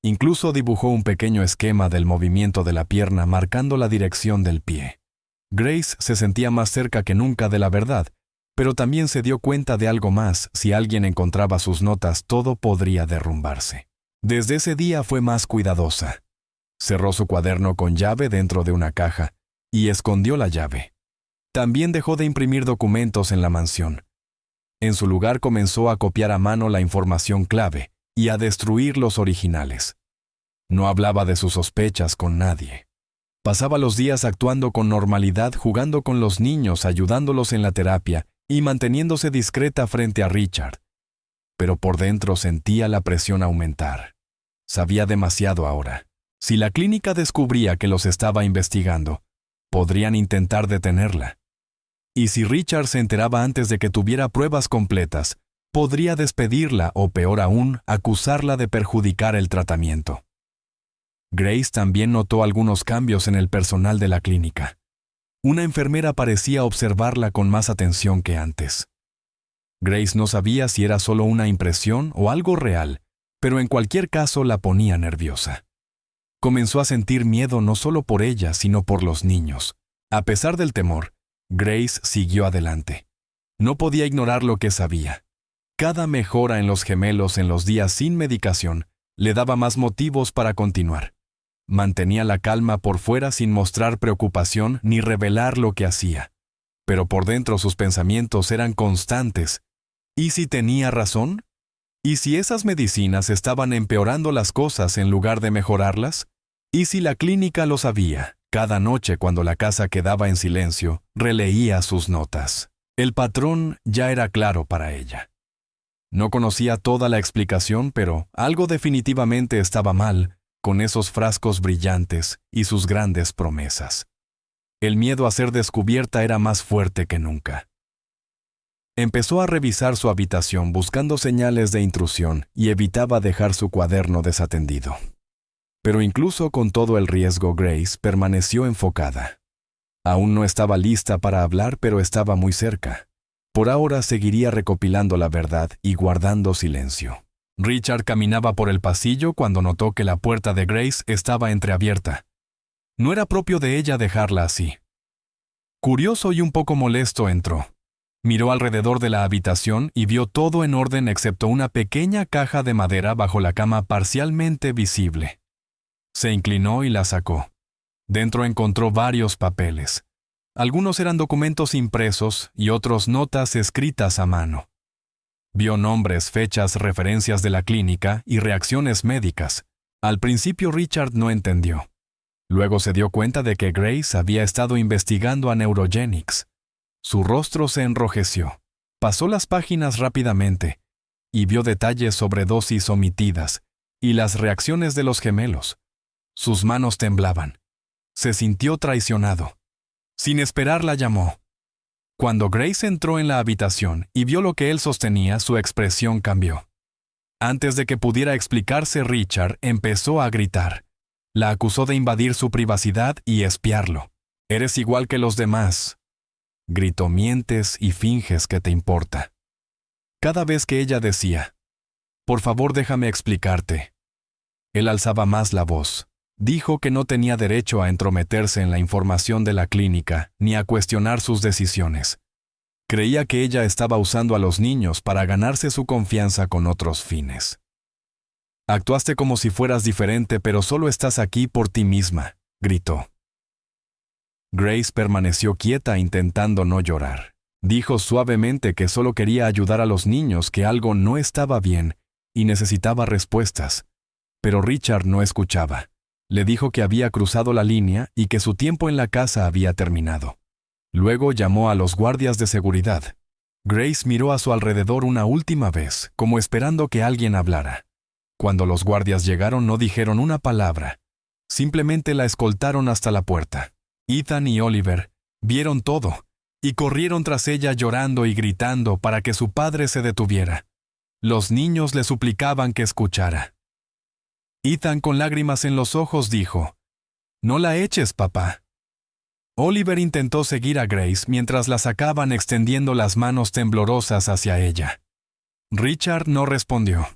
Incluso dibujó un pequeño esquema del movimiento de la pierna marcando la dirección del pie. Grace se sentía más cerca que nunca de la verdad, pero también se dio cuenta de algo más: si alguien encontraba sus notas, todo podría derrumbarse. Desde ese día fue más cuidadosa. Cerró su cuaderno con llave dentro de una caja y escondió la llave. También dejó de imprimir documentos en la mansión. En su lugar comenzó a copiar a mano la información clave y a destruir los originales. No hablaba de sus sospechas con nadie. Pasaba los días actuando con normalidad, jugando con los niños, ayudándolos en la terapia y manteniéndose discreta frente a Richard. Pero por dentro sentía la presión aumentar. Sabía demasiado ahora. Si la clínica descubría que los estaba investigando, podrían intentar detenerla. Y si Richard se enteraba antes de que tuviera pruebas completas, podría despedirla o, peor aún, acusarla de perjudicar el tratamiento. Grace también notó algunos cambios en el personal de la clínica. Una enfermera parecía observarla con más atención que antes. Grace no sabía si era solo una impresión o algo real, pero en cualquier caso la ponía nerviosa. Comenzó a sentir miedo no solo por ella, sino por los niños. A pesar del temor, Grace siguió adelante. No podía ignorar lo que sabía. Cada mejora en los gemelos en los días sin medicación le daba más motivos para continuar. Mantenía la calma por fuera sin mostrar preocupación ni revelar lo que hacía. Pero por dentro sus pensamientos eran constantes. ¿Y si tenía razón? ¿Y si esas medicinas estaban empeorando las cosas en lugar de mejorarlas? ¿Y si la clínica lo sabía? Cada noche, cuando la casa quedaba en silencio, releía sus notas. El patrón ya era claro para ella. No conocía toda la explicación, pero algo definitivamente estaba mal con esos frascos brillantes y sus grandes promesas. El miedo a ser descubierta era más fuerte que nunca. Empezó a revisar su habitación buscando señales de intrusión y evitaba dejar su cuaderno desatendido. Pero incluso con todo el riesgo, Grace permaneció enfocada. Aún no estaba lista para hablar, pero estaba muy cerca. Por ahora seguiría recopilando la verdad y guardando silencio. Richard caminaba por el pasillo cuando notó que la puerta de Grace estaba entreabierta. No era propio de ella dejarla así. Curioso y un poco molesto, entró. Miró alrededor de la habitación y vio todo en orden excepto una pequeña caja de madera bajo la cama parcialmente visible. Se inclinó y la sacó. Dentro encontró varios papeles. Algunos eran documentos impresos y otros notas escritas a mano. Vio nombres, fechas, referencias de la clínica y reacciones médicas. Al principio Richard no entendió. Luego se dio cuenta de que Grace había estado investigando a Neurogenics. Su rostro se enrojeció. Pasó las páginas rápidamente y vio detalles sobre dosis omitidas y las reacciones de los gemelos. Sus manos temblaban. Se sintió traicionado. Sin esperar la llamó. Cuando Grace entró en la habitación y vio lo que él sostenía, su expresión cambió. Antes de que pudiera explicarse, Richard empezó a gritar. La acusó de invadir su privacidad y espiarlo. «Eres igual que los demás», gritó, «mientes y finges que te importa». Cada vez que ella decía, «Por favor, déjame explicarte», él alzaba más la voz. Dijo que no tenía derecho a entrometerse en la información de la clínica ni a cuestionar sus decisiones. Creía que ella estaba usando a los niños para ganarse su confianza con otros fines. «Actuaste como si fueras diferente, pero solo estás aquí por ti misma», gritó. Grace permaneció quieta intentando no llorar. Dijo suavemente que solo quería ayudar a los niños, que algo no estaba bien y necesitaba respuestas. Pero Richard no escuchaba. Le dijo que había cruzado la línea y que su tiempo en la casa había terminado. Luego llamó a los guardias de seguridad. Grace miró a su alrededor una última vez, como esperando que alguien hablara. Cuando los guardias llegaron no dijeron una palabra. Simplemente la escoltaron hasta la puerta. Ethan y Oliver vieron todo y corrieron tras ella llorando y gritando para que su padre se detuviera. Los niños le suplicaban que escuchara. Ethan, con lágrimas en los ojos, dijo, «No la eches, papá». Oliver intentó seguir a Grace mientras la sacaban, extendiendo las manos temblorosas hacia ella. Richard no respondió.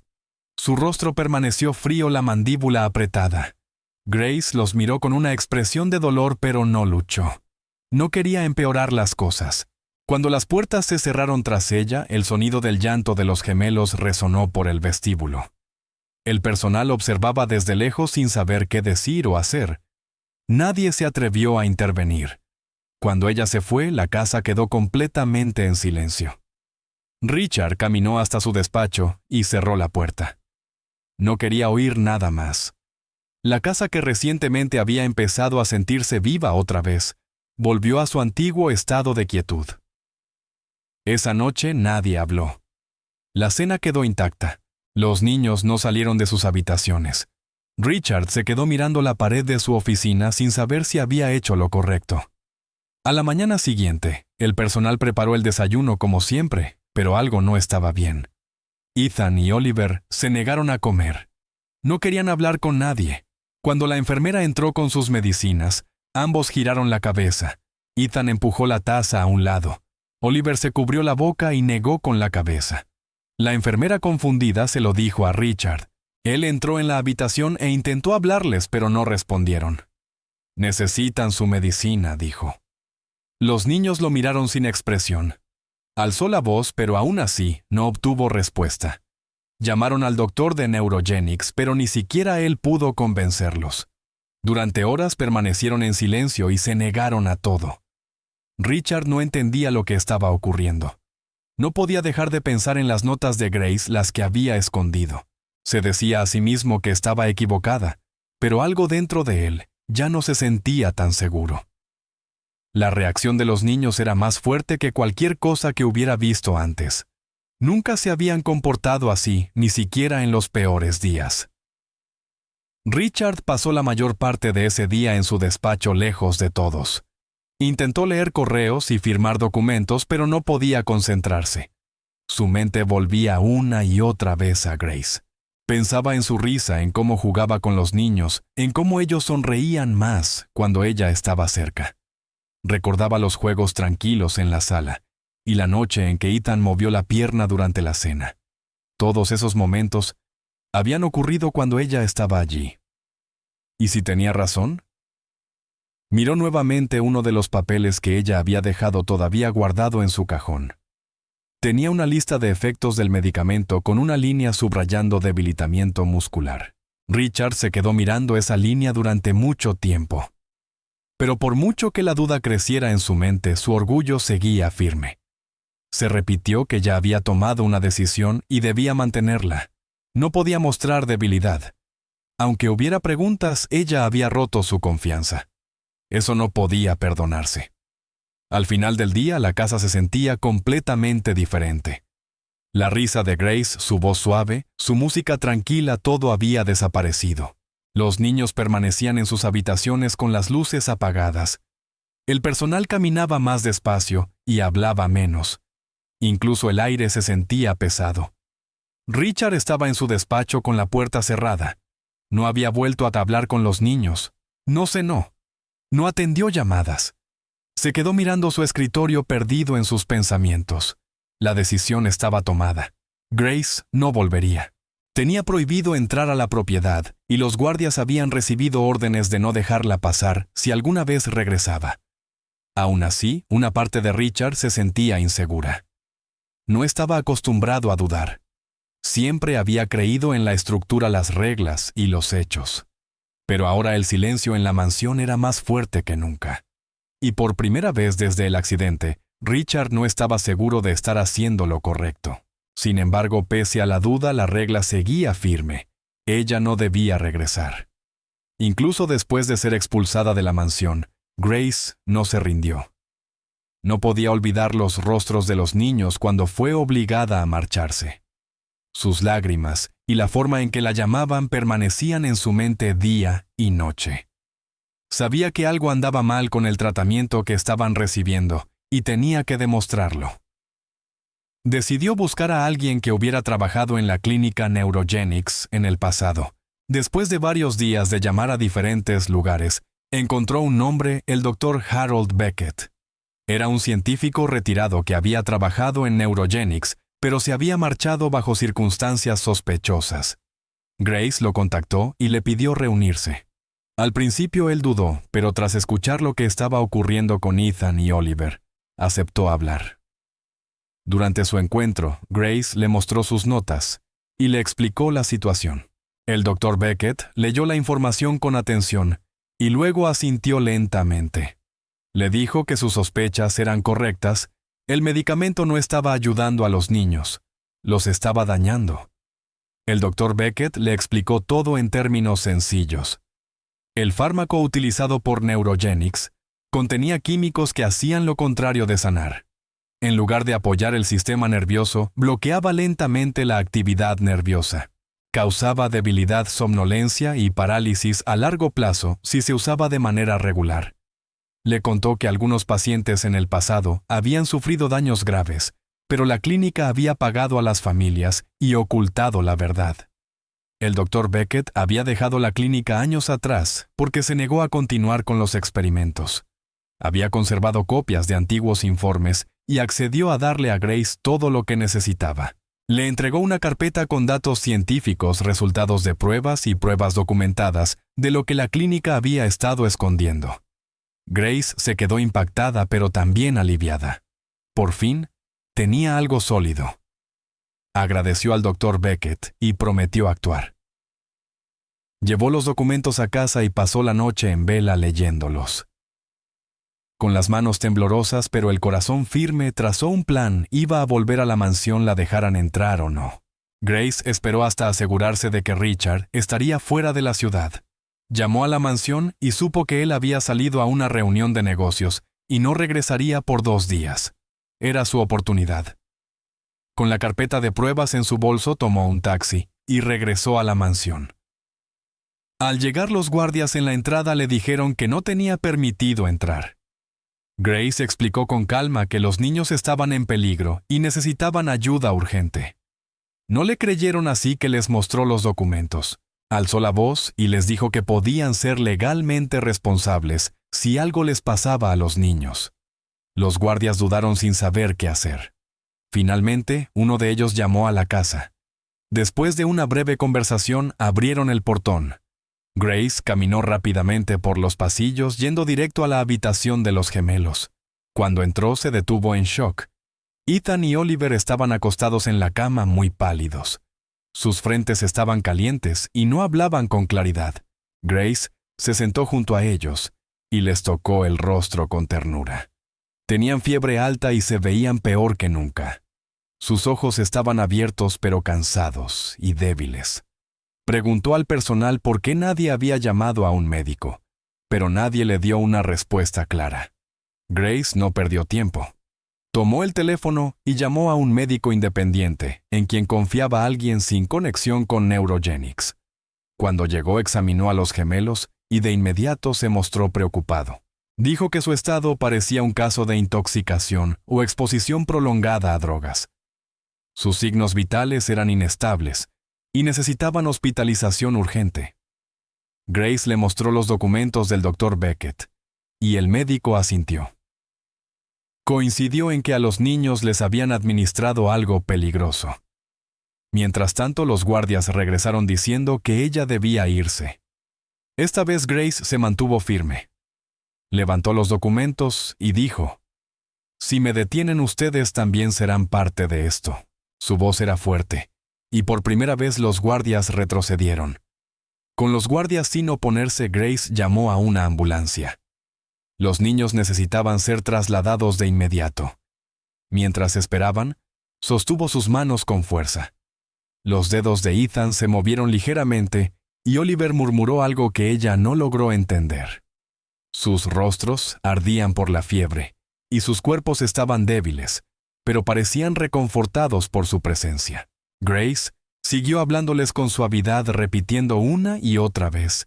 Su rostro permaneció frío, la mandíbula apretada. Grace los miró con una expresión de dolor, pero no luchó. No quería empeorar las cosas. Cuando las puertas se cerraron tras ella, el sonido del llanto de los gemelos resonó por el vestíbulo. El personal observaba desde lejos sin saber qué decir o hacer. Nadie se atrevió a intervenir. Cuando ella se fue, la casa quedó completamente en silencio. Richard caminó hasta su despacho y cerró la puerta. No quería oír nada más. La casa, que recientemente había empezado a sentirse viva otra vez, volvió a su antiguo estado de quietud. Esa noche nadie habló. La cena quedó intacta. Los niños no salieron de sus habitaciones. Richard se quedó mirando la pared de su oficina sin saber si había hecho lo correcto. A la mañana siguiente, el personal preparó el desayuno como siempre, pero algo no estaba bien. Ethan y Oliver se negaron a comer. No querían hablar con nadie. Cuando la enfermera entró con sus medicinas, ambos giraron la cabeza. Ethan empujó la taza a un lado. Oliver se cubrió la boca y negó con la cabeza. La enfermera, confundida, se lo dijo a Richard. Él entró en la habitación e intentó hablarles, pero no respondieron. «Necesitan su medicina», dijo. Los niños lo miraron sin expresión. Alzó la voz, pero aún así no obtuvo respuesta. Llamaron al doctor de Neurogenics, pero ni siquiera él pudo convencerlos. Durante horas permanecieron en silencio y se negaron a todo. Richard no entendía lo que estaba ocurriendo. No podía dejar de pensar en las notas de Grace, las que había escondido. Se decía a sí mismo que estaba equivocada, pero algo dentro de él ya no se sentía tan seguro. La reacción de los niños era más fuerte que cualquier cosa que hubiera visto antes. Nunca se habían comportado así, ni siquiera en los peores días. Richard pasó la mayor parte de ese día en su despacho, lejos de todos. Intentó leer correos y firmar documentos, pero no podía concentrarse. Su mente volvía una y otra vez a Grace. Pensaba en su risa, en cómo jugaba con los niños, en cómo ellos sonreían más cuando ella estaba cerca. Recordaba los juegos tranquilos en la sala y la noche en que Ethan movió la pierna durante la cena. Todos esos momentos habían ocurrido cuando ella estaba allí. ¿Y si tenía razón? Miró nuevamente uno de los papeles que ella había dejado todavía guardado en su cajón. Tenía una lista de efectos del medicamento con una línea subrayando debilitamiento muscular. Richard se quedó mirando esa línea durante mucho tiempo. Pero por mucho que la duda creciera en su mente, su orgullo seguía firme. Se repitió que ya había tomado una decisión y debía mantenerla. No podía mostrar debilidad. Aunque hubiera preguntas, ella había roto su confianza. Eso no podía perdonarse. Al final del día, la casa se sentía completamente diferente. La risa de Grace, su voz suave, su música tranquila, todo había desaparecido. Los niños permanecían en sus habitaciones con las luces apagadas. El personal caminaba más despacio y hablaba menos. Incluso el aire se sentía pesado. Richard estaba en su despacho con la puerta cerrada. No había vuelto a hablar con los niños. No cenó. No atendió llamadas. Se quedó mirando su escritorio perdido en sus pensamientos. La decisión estaba tomada. Grace no volvería. Tenía prohibido entrar a la propiedad y los guardias habían recibido órdenes de no dejarla pasar si alguna vez regresaba. Aún así, una parte de Richard se sentía insegura. No estaba acostumbrado a dudar. Siempre había creído en la estructura, las reglas y los hechos. Pero ahora el silencio en la mansión era más fuerte que nunca. Y por primera vez desde el accidente, Richard no estaba seguro de estar haciendo lo correcto. Sin embargo, pese a la duda, la regla seguía firme. Ella no debía regresar. Incluso después de ser expulsada de la mansión, Grace no se rindió. No podía olvidar los rostros de los niños cuando fue obligada a marcharse. Sus lágrimas y la forma en que la llamaban permanecían en su mente día y noche. Sabía que algo andaba mal con el tratamiento que estaban recibiendo y tenía que demostrarlo. Decidió buscar a alguien que hubiera trabajado en la clínica Neurogenics en el pasado. Después de varios días de llamar a diferentes lugares, encontró un nombre, el Dr. Harold Beckett. Era un científico retirado que había trabajado en Neurogenics, pero se había marchado bajo circunstancias sospechosas. Grace lo contactó y le pidió reunirse. Al principio él dudó, pero tras escuchar lo que estaba ocurriendo con Ethan y Oliver, aceptó hablar. Durante su encuentro, Grace le mostró sus notas y le explicó la situación. El Dr. Beckett leyó la información con atención y luego asintió lentamente. Le dijo que sus sospechas eran correctas. El medicamento no estaba ayudando a los niños, los estaba dañando. El Dr. Beckett le explicó todo en términos sencillos. El fármaco utilizado por Neurogenics contenía químicos que hacían lo contrario de sanar. En lugar de apoyar el sistema nervioso, bloqueaba lentamente la actividad nerviosa. Causaba debilidad, somnolencia y parálisis a largo plazo si se usaba de manera regular. Le contó que algunos pacientes en el pasado habían sufrido daños graves, pero la clínica había pagado a las familias y ocultado la verdad. El Dr. Beckett había dejado la clínica años atrás porque se negó a continuar con los experimentos. Había conservado copias de antiguos informes y accedió a darle a Grace todo lo que necesitaba. Le entregó una carpeta con datos científicos, resultados de pruebas y pruebas documentadas de lo que la clínica había estado escondiendo. Grace se quedó impactada pero también aliviada. Por fin, tenía algo sólido. Agradeció al Dr. Beckett y prometió actuar. Llevó los documentos a casa y pasó la noche en vela leyéndolos. Con las manos temblorosas pero el corazón firme, trazó un plan: iba a volver a la mansión, la dejaran entrar o no. Grace esperó hasta asegurarse de que Richard estaría fuera de la ciudad. Llamó a la mansión y supo que él había salido a una reunión de negocios y no regresaría por 2 días. Era su oportunidad. Con la carpeta de pruebas en su bolso, tomó un taxi y regresó a la mansión. Al llegar, los guardias en la entrada le dijeron que no tenía permitido entrar. Grace explicó con calma que los niños estaban en peligro y necesitaban ayuda urgente. No le creyeron, así que les mostró los documentos. Alzó la voz y les dijo que podían ser legalmente responsables si algo les pasaba a los niños. Los guardias dudaron sin saber qué hacer. Finalmente, uno de ellos llamó a la casa. Después de una breve conversación, abrieron el portón. Grace caminó rápidamente por los pasillos, yendo directo a la habitación de los gemelos. Cuando entró, se detuvo en shock. Ethan y Oliver estaban acostados en la cama, muy pálidos. Sus frentes estaban calientes y no hablaban con claridad. Grace se sentó junto a ellos y les tocó el rostro con ternura. Tenían fiebre alta y se veían peor que nunca. Sus ojos estaban abiertos pero cansados y débiles. Preguntó al personal por qué nadie había llamado a un médico, pero nadie le dio una respuesta clara. Grace no perdió tiempo. Tomó el teléfono y llamó a un médico independiente, en quien confiaba alguien sin conexión con Neurogenics. Cuando llegó, examinó a los gemelos y de inmediato se mostró preocupado. Dijo que su estado parecía un caso de intoxicación o exposición prolongada a drogas. Sus signos vitales eran inestables y necesitaban hospitalización urgente. Grace le mostró los documentos del Dr. Beckett, y el médico asintió. Coincidió en que a los niños les habían administrado algo peligroso. Mientras tanto, los guardias regresaron diciendo que ella debía irse. Esta vez Grace se mantuvo firme. Levantó los documentos y dijo: «Si me detienen ustedes también serán parte de esto». Su voz era fuerte, y por primera vez los guardias retrocedieron. Con los guardias sin oponerse, Grace llamó a una ambulancia. Los niños necesitaban ser trasladados de inmediato. Mientras esperaban, sostuvo sus manos con fuerza. Los dedos de Ethan se movieron ligeramente y Oliver murmuró algo que ella no logró entender. Sus rostros ardían por la fiebre y sus cuerpos estaban débiles, pero parecían reconfortados por su presencia. Grace siguió hablándoles con suavidad, repitiendo una y otra vez: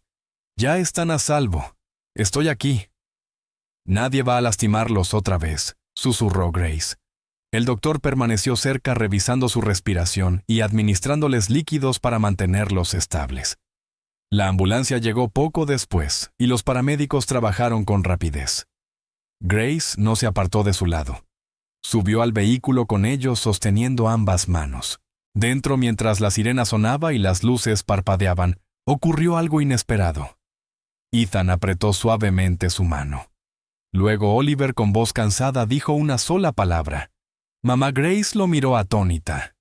«Ya están a salvo. Estoy aquí». «Nadie va a lastimarlos otra vez», susurró Grace. El doctor permaneció cerca revisando su respiración y administrándoles líquidos para mantenerlos estables. La ambulancia llegó poco después y los paramédicos trabajaron con rapidez. Grace no se apartó de su lado. Subió al vehículo con ellos sosteniendo ambas manos. Dentro, mientras la sirena sonaba y las luces parpadeaban, ocurrió algo inesperado. Ethan apretó suavemente su mano. Luego Oliver, con voz cansada, dijo una sola palabra. Mamá Grace lo miró atónita.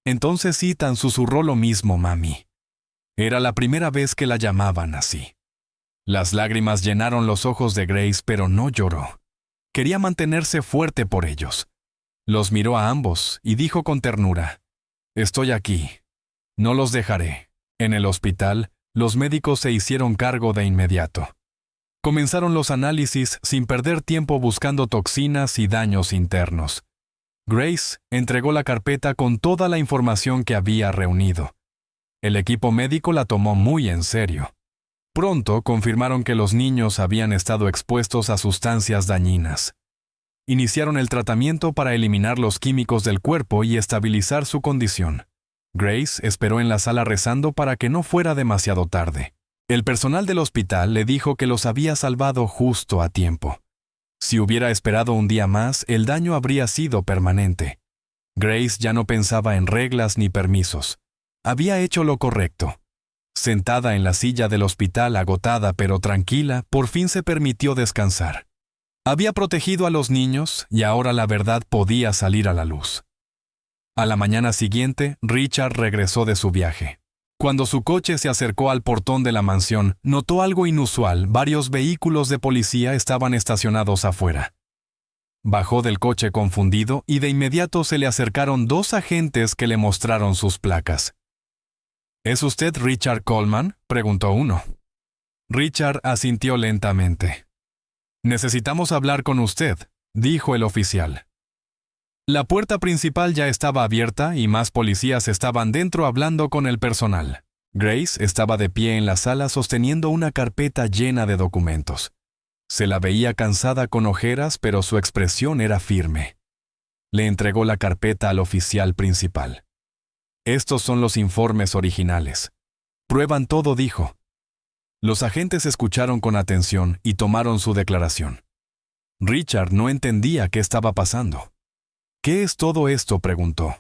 Entonces Ethan susurró lo mismo: «Mami». Era la primera vez que la llamaban así. Las lágrimas llenaron los ojos de Grace, pero no lloró. Quería mantenerse fuerte por ellos. Los miró a ambos y dijo con ternura: «Estoy aquí. No los dejaré». En el hospital, los médicos se hicieron cargo de inmediato. Comenzaron los análisis sin perder tiempo buscando toxinas y daños internos. Grace entregó la carpeta con toda la información que había reunido. El equipo médico la tomó muy en serio. Pronto confirmaron que los niños habían estado expuestos a sustancias dañinas. Iniciaron el tratamiento para eliminar los químicos del cuerpo y estabilizar su condición. Grace esperó en la sala rezando para que no fuera demasiado tarde. El personal del hospital le dijo que los había salvado justo a tiempo. Si hubiera esperado un día más, el daño habría sido permanente. Grace ya no pensaba en reglas ni permisos. Había hecho lo correcto. Sentada en la silla del hospital, agotada pero tranquila, por fin se permitió descansar. Había protegido a los niños y ahora la verdad podía salir a la luz. A la mañana siguiente, Richard regresó de su viaje. Cuando su coche se acercó al portón de la mansión, notó algo inusual: varios vehículos de policía estaban estacionados afuera. Bajó del coche confundido y de inmediato se le acercaron dos agentes que le mostraron sus placas. ¿Es usted Richard Coleman?, preguntó uno. Richard asintió lentamente. «Necesitamos hablar con usted», dijo el oficial. La puerta principal ya estaba abierta y más policías estaban dentro hablando con el personal. Grace estaba de pie en la sala sosteniendo una carpeta llena de documentos. Se la veía cansada, con ojeras, pero su expresión era firme. Le entregó la carpeta al oficial principal. «Estos son los informes originales. Prueban todo», dijo. Los agentes escucharon con atención y tomaron su declaración. Richard no entendía qué estaba pasando. «¿Qué es todo esto?», preguntó.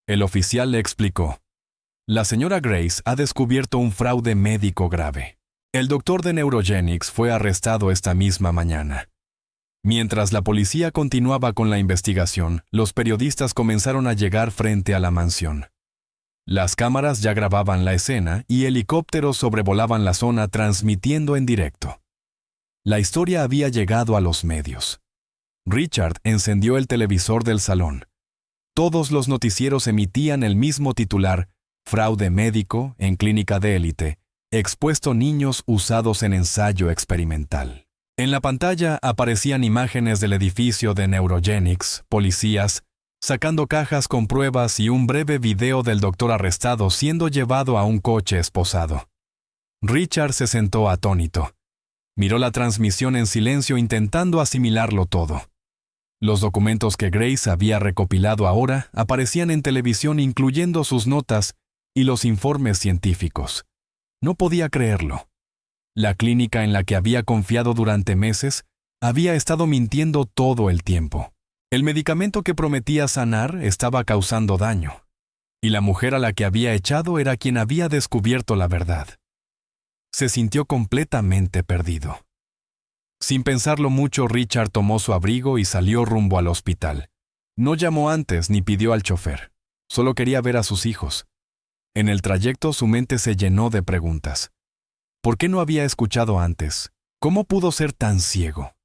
El oficial le explicó. La señora Grace ha descubierto un fraude médico grave. El doctor de Neurogenics fue arrestado esta misma mañana. Mientras la policía continuaba con la investigación, los periodistas comenzaron a llegar frente a la mansión. Las cámaras ya grababan la escena y helicópteros sobrevolaban la zona transmitiendo en directo. La historia había llegado a los medios. Richard encendió el televisor del salón. Todos los noticieros emitían el mismo titular: fraude médico en clínica de élite, expuesto niños usados en ensayo experimental. En la pantalla aparecían imágenes del edificio de Neurogenics, policías, sacando cajas con pruebas y un breve video del doctor arrestado siendo llevado a un coche esposado. Richard se sentó atónito. Miró la transmisión en silencio intentando asimilarlo todo. Los documentos que Grace había recopilado ahora aparecían en televisión incluyendo sus notas y los informes científicos. No podía creerlo. La clínica en la que había confiado durante meses había estado mintiendo todo el tiempo. El medicamento que prometía sanar estaba causando daño, y la mujer a la que había echado era quien había descubierto la verdad. Se sintió completamente perdido. Sin pensarlo mucho, Richard tomó su abrigo y salió rumbo al hospital. No llamó antes ni pidió al chofer. Solo quería ver a sus hijos. En el trayecto su mente se llenó de preguntas. ¿Por qué no había escuchado antes? ¿Cómo pudo ser tan ciego?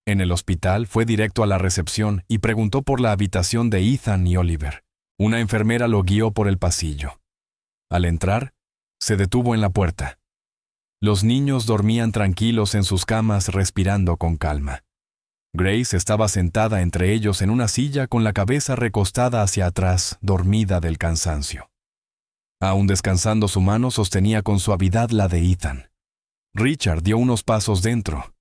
En el hospital fue directo a la recepción y preguntó por la habitación de Ethan y Oliver. Una enfermera lo guió por el pasillo. Al entrar, se detuvo en la puerta. Los niños dormían tranquilos en sus camas respirando con calma. Grace estaba sentada entre ellos en una silla con la cabeza recostada hacia atrás, dormida del cansancio. Aún descansando, su mano sostenía con suavidad la de Ethan. Richard dio unos pasos dentro.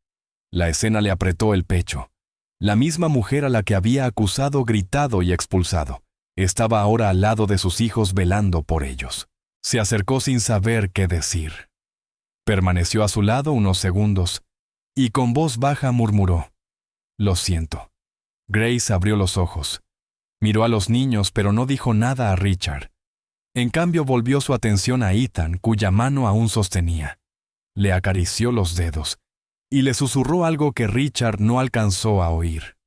La escena le apretó el pecho. La misma mujer a la que había acusado, gritado y expulsado, estaba ahora al lado de sus hijos velando por ellos. Se acercó sin saber qué decir. Permaneció a su lado unos segundos y con voz baja murmuró: «Lo siento». Grace abrió los ojos. Miró a los niños, pero no dijo nada a Richard. En cambio, volvió su atención a Ethan, cuya mano aún sostenía. Le acarició los dedos y le susurró algo que Richard no alcanzó a oír.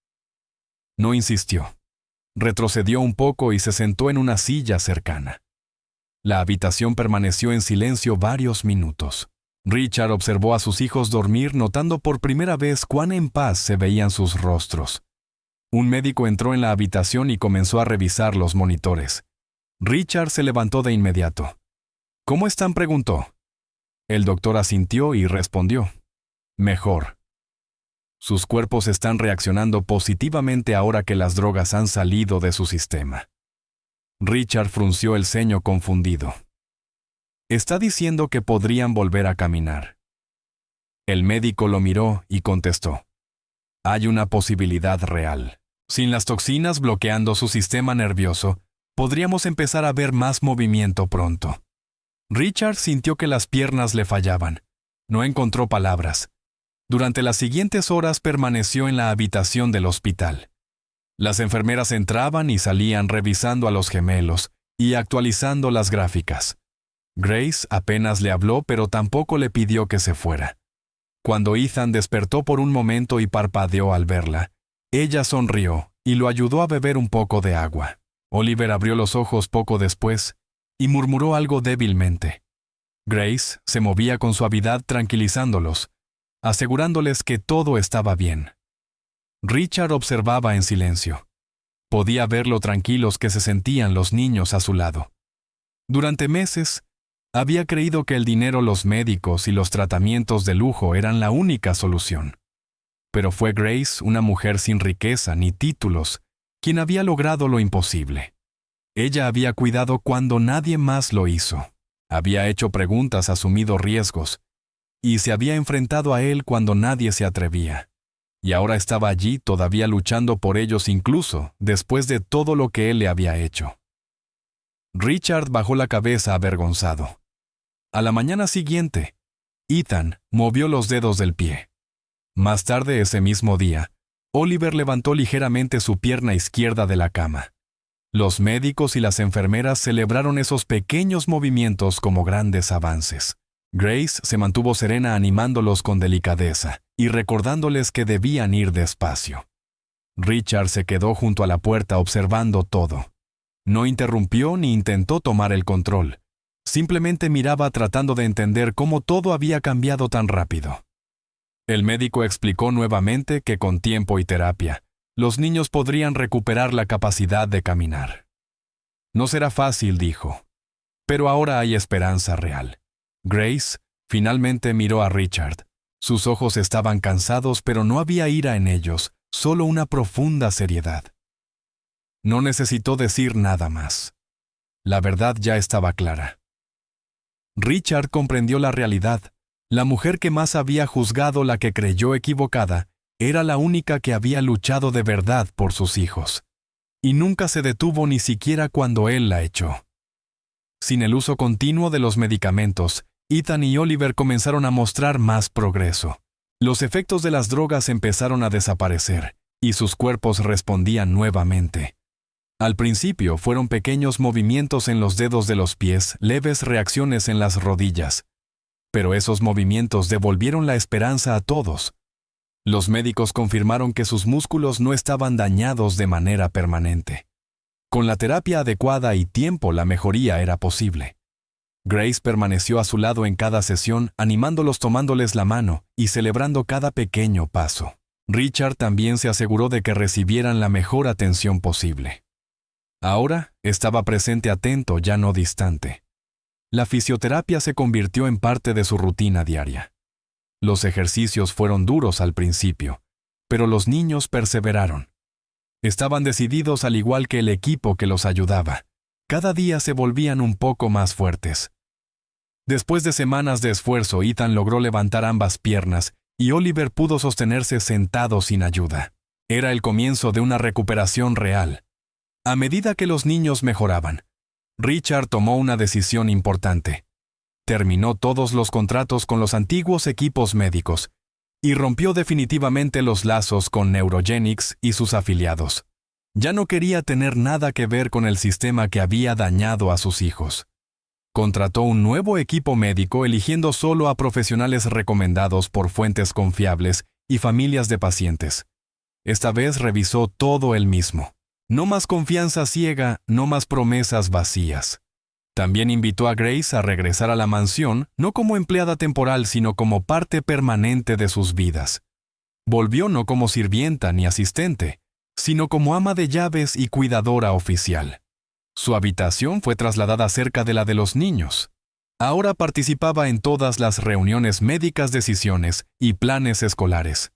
No insistió. Retrocedió un poco y se sentó en una silla cercana. La habitación permaneció en silencio varios minutos. Richard observó a sus hijos dormir, notando por primera vez cuán en paz se veían sus rostros. Un médico entró en la habitación y comenzó a revisar los monitores. Richard se levantó de inmediato. «¿Cómo están?», preguntó. El doctor asintió y respondió: «Mejor. Sus cuerpos están reaccionando positivamente ahora que las drogas han salido de su sistema». Richard frunció el ceño confundido. «¿Está diciendo que podrían volver a caminar?». El médico lo miró y contestó: «Hay una posibilidad real. Sin las toxinas bloqueando su sistema nervioso, podríamos empezar a ver más movimiento pronto». Richard sintió que las piernas le fallaban. No encontró palabras. Durante las siguientes horas permaneció en la habitación del hospital. Las enfermeras entraban y salían revisando a los gemelos y actualizando las gráficas. Grace apenas le habló, pero tampoco le pidió que se fuera. Cuando Ethan despertó por un momento y parpadeó al verla, ella sonrió y lo ayudó a beber un poco de agua. Oliver abrió los ojos poco después y murmuró algo débilmente. Grace se movía con suavidad tranquilizándolos, asegurándoles que todo estaba bien. Richard observaba en silencio. Podía ver lo tranquilos que se sentían los niños a su lado. Durante meses, había creído que el dinero, los médicos y los tratamientos de lujo eran la única solución. Pero fue Grace, una mujer sin riqueza ni títulos, quien había logrado lo imposible. Ella había cuidado cuando nadie más lo hizo. Había hecho preguntas, asumido riesgos, y se había enfrentado a él cuando nadie se atrevía. Y ahora estaba allí todavía luchando por ellos incluso después de todo lo que él le había hecho. Richard bajó la cabeza avergonzado. A la mañana siguiente, Ethan movió los dedos del pie. Más tarde ese mismo día, Oliver levantó ligeramente su pierna izquierda de la cama. Los médicos y las enfermeras celebraron esos pequeños movimientos como grandes avances. Grace se mantuvo serena animándolos con delicadeza y recordándoles que debían ir despacio. Richard se quedó junto a la puerta observando todo. No interrumpió ni intentó tomar el control. Simplemente miraba tratando de entender cómo todo había cambiado tan rápido. El médico explicó nuevamente que con tiempo y terapia, los niños podrían recuperar la capacidad de caminar. No será fácil, dijo, pero ahora hay esperanza real. Grace finalmente miró a Richard. Sus ojos estaban cansados, pero no había ira en ellos, solo una profunda seriedad. No necesitó decir nada más. La verdad ya estaba clara. Richard comprendió la realidad. La mujer que más había juzgado, la que creyó equivocada, era la única que había luchado de verdad por sus hijos. Y nunca se detuvo ni siquiera cuando él la echó. Sin el uso continuo de los medicamentos, Ethan y Oliver comenzaron a mostrar más progreso. Los efectos de las drogas empezaron a desaparecer, y sus cuerpos respondían nuevamente. Al principio fueron pequeños movimientos en los dedos de los pies, leves reacciones en las rodillas. Pero esos movimientos devolvieron la esperanza a todos. Los médicos confirmaron que sus músculos no estaban dañados de manera permanente. Con la terapia adecuada y tiempo, la mejoría era posible. Grace permaneció a su lado en cada sesión, animándolos, tomándoles la mano y celebrando cada pequeño paso. Richard también se aseguró de que recibieran la mejor atención posible. Ahora estaba presente, atento, ya no distante. La fisioterapia se convirtió en parte de su rutina diaria. Los ejercicios fueron duros al principio, pero los niños perseveraron. Estaban decididos, al igual que el equipo que los ayudaba. Cada día se volvían un poco más fuertes. Después de semanas de esfuerzo, Ethan logró levantar ambas piernas y Oliver pudo sostenerse sentado sin ayuda. Era el comienzo de una recuperación real. A medida que los niños mejoraban, Richard tomó una decisión importante. Terminó todos los contratos con los antiguos equipos médicos y rompió definitivamente los lazos con Neurogenics y sus afiliados. Ya no quería tener nada que ver con el sistema que había dañado a sus hijos. Contrató un nuevo equipo médico, eligiendo solo a profesionales recomendados por fuentes confiables y familias de pacientes. Esta vez revisó todo él mismo. No más confianza ciega, no más promesas vacías. También invitó a Grace a regresar a la mansión, no como empleada temporal, sino como parte permanente de sus vidas. Volvió no como sirvienta ni asistente, sino como ama de llaves y cuidadora oficial. Su habitación fue trasladada cerca de la de los niños. Ahora participaba en todas las reuniones médicas, decisiones y planes escolares.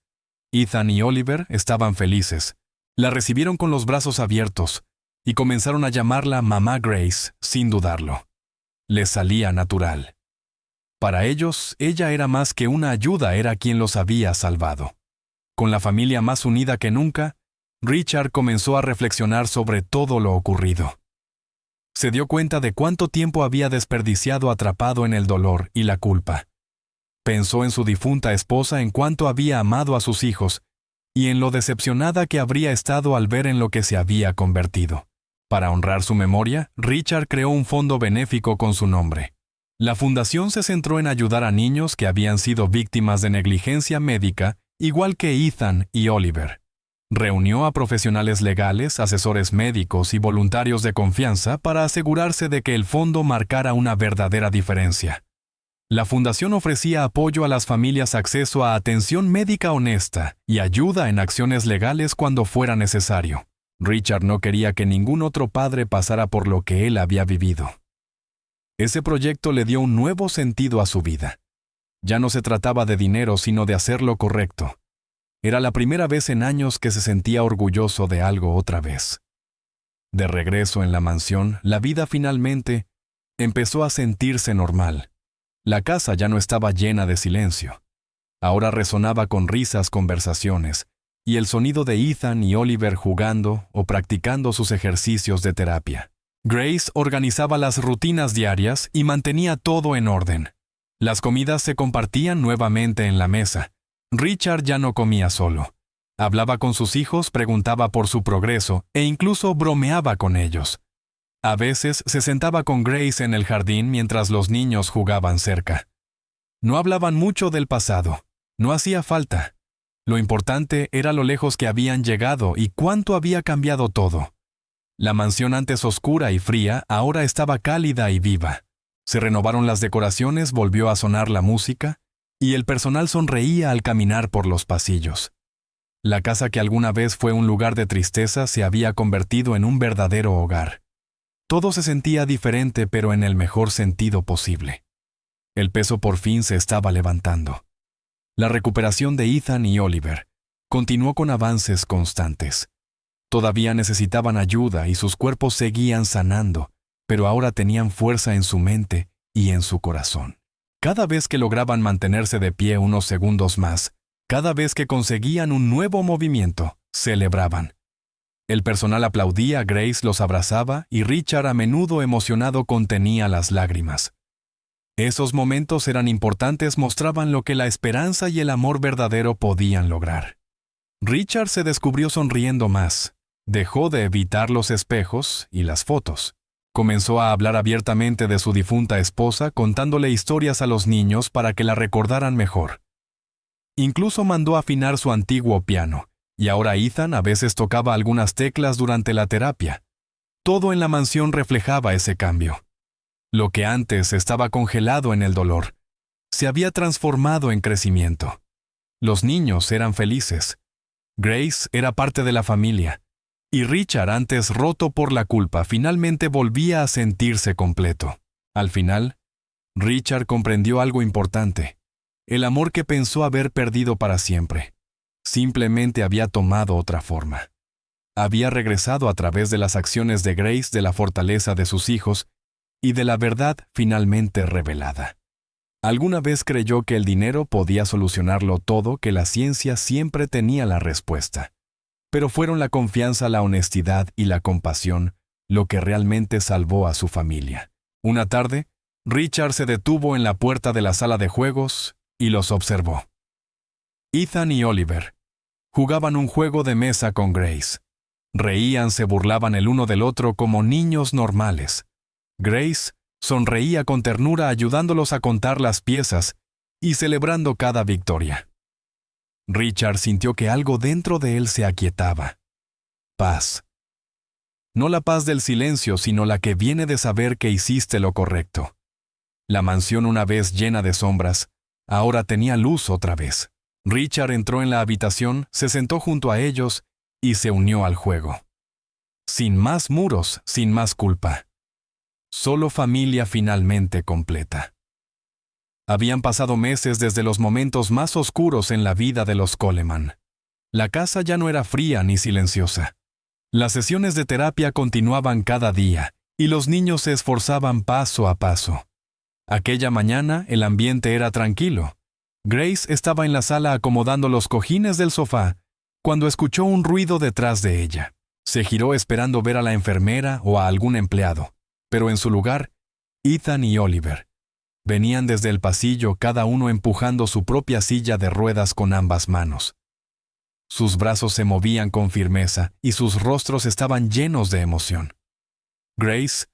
Ethan y Oliver estaban felices. La recibieron con los brazos abiertos y comenzaron a llamarla Mamá Grace sin dudarlo. Les salía natural. Para ellos, ella era más que una ayuda, era quien los había salvado. Con la familia más unida que nunca, Richard comenzó a reflexionar sobre todo lo ocurrido. Se dio cuenta de cuánto tiempo había desperdiciado atrapado en el dolor y la culpa. Pensó en su difunta esposa, en cuánto había amado a sus hijos, y en lo decepcionada que habría estado al ver en lo que se había convertido. Para honrar su memoria, Richard creó un fondo benéfico con su nombre. La fundación se centró en ayudar a niños que habían sido víctimas de negligencia médica, igual que Ethan y Oliver. Reunió a profesionales legales, asesores médicos y voluntarios de confianza para asegurarse de que el fondo marcara una verdadera diferencia. La fundación ofrecía apoyo a las familias, acceso a atención médica honesta y ayuda en acciones legales cuando fuera necesario. Richard no quería que ningún otro padre pasara por lo que él había vivido. Ese proyecto le dio un nuevo sentido a su vida. Ya no se trataba de dinero, sino de hacer lo correcto. Era la primera vez en años que se sentía orgulloso de algo otra vez. De regreso en la mansión, la vida finalmente empezó a sentirse normal. La casa ya no estaba llena de silencio. Ahora resonaba con risas, conversaciones, y el sonido de Ethan y Oliver jugando o practicando sus ejercicios de terapia. Grace organizaba las rutinas diarias y mantenía todo en orden. Las comidas se compartían nuevamente en la mesa. Richard ya no comía solo. Hablaba con sus hijos, preguntaba por su progreso e incluso bromeaba con ellos. A veces se sentaba con Grace en el jardín mientras los niños jugaban cerca. No hablaban mucho del pasado. No hacía falta. Lo importante era lo lejos que habían llegado y cuánto había cambiado todo. La mansión, antes oscura y fría, ahora estaba cálida y viva. Se renovaron las decoraciones, volvió a sonar la música, y el personal sonreía al caminar por los pasillos. La casa que alguna vez fue un lugar de tristeza se había convertido en un verdadero hogar. Todo se sentía diferente, pero en el mejor sentido posible. El peso por fin se estaba levantando. La recuperación de Ethan y Oliver continuó con avances constantes. Todavía necesitaban ayuda y sus cuerpos seguían sanando, pero ahora tenían fuerza en su mente y en su corazón. Cada vez que lograban mantenerse de pie unos segundos más, cada vez que conseguían un nuevo movimiento, celebraban. El personal aplaudía, Grace los abrazaba y Richard, a menudo emocionado, contenía las lágrimas. Esos momentos eran importantes, mostraban lo que la esperanza y el amor verdadero podían lograr. Richard se descubrió sonriendo más. Dejó de evitar los espejos y las fotos. Comenzó a hablar abiertamente de su difunta esposa, contándole historias a los niños para que la recordaran mejor. Incluso mandó afinar su antiguo piano, y ahora Ethan a veces tocaba algunas teclas durante la terapia. Todo en la mansión reflejaba ese cambio. Lo que antes estaba congelado en el dolor, se había transformado en crecimiento. Los niños eran felices. Grace era parte de la familia. Y Richard, antes roto por la culpa, finalmente volvía a sentirse completo. Al final, Richard comprendió algo importante. El amor que pensó haber perdido para siempre, simplemente había tomado otra forma. Había regresado a través de las acciones de Grace, de la fortaleza de sus hijos y de la verdad finalmente revelada. Alguna vez creyó que el dinero podía solucionarlo todo, que la ciencia siempre tenía la respuesta. Pero fueron la confianza, la honestidad y la compasión lo que realmente salvó a su familia. Una tarde, Richard se detuvo en la puerta de la sala de juegos y los observó. Ethan y Oliver jugaban un juego de mesa con Grace. Reían, se burlaban el uno del otro como niños normales. Grace sonreía con ternura, ayudándolos a contar las piezas y celebrando cada victoria. Richard sintió que algo dentro de él se aquietaba. Paz. No la paz del silencio, sino la que viene de saber que hiciste lo correcto. La mansión, una vez llena de sombras, ahora tenía luz otra vez. Richard entró en la habitación, se sentó junto a ellos y se unió al juego. Sin más muros, sin más culpa. Solo familia finalmente completa. Habían pasado meses desde los momentos más oscuros en la vida de los Coleman. La casa ya no era fría ni silenciosa. Las sesiones de terapia continuaban cada día, y los niños se esforzaban paso a paso. Aquella mañana el ambiente era tranquilo. Grace estaba en la sala acomodando los cojines del sofá, cuando escuchó un ruido detrás de ella. Se giró esperando ver a la enfermera o a algún empleado, pero en su lugar, Ethan y Oliver venían desde el pasillo, cada uno empujando su propia silla de ruedas con ambas manos. Sus brazos se movían con firmeza y sus rostros estaban llenos de emoción. Grace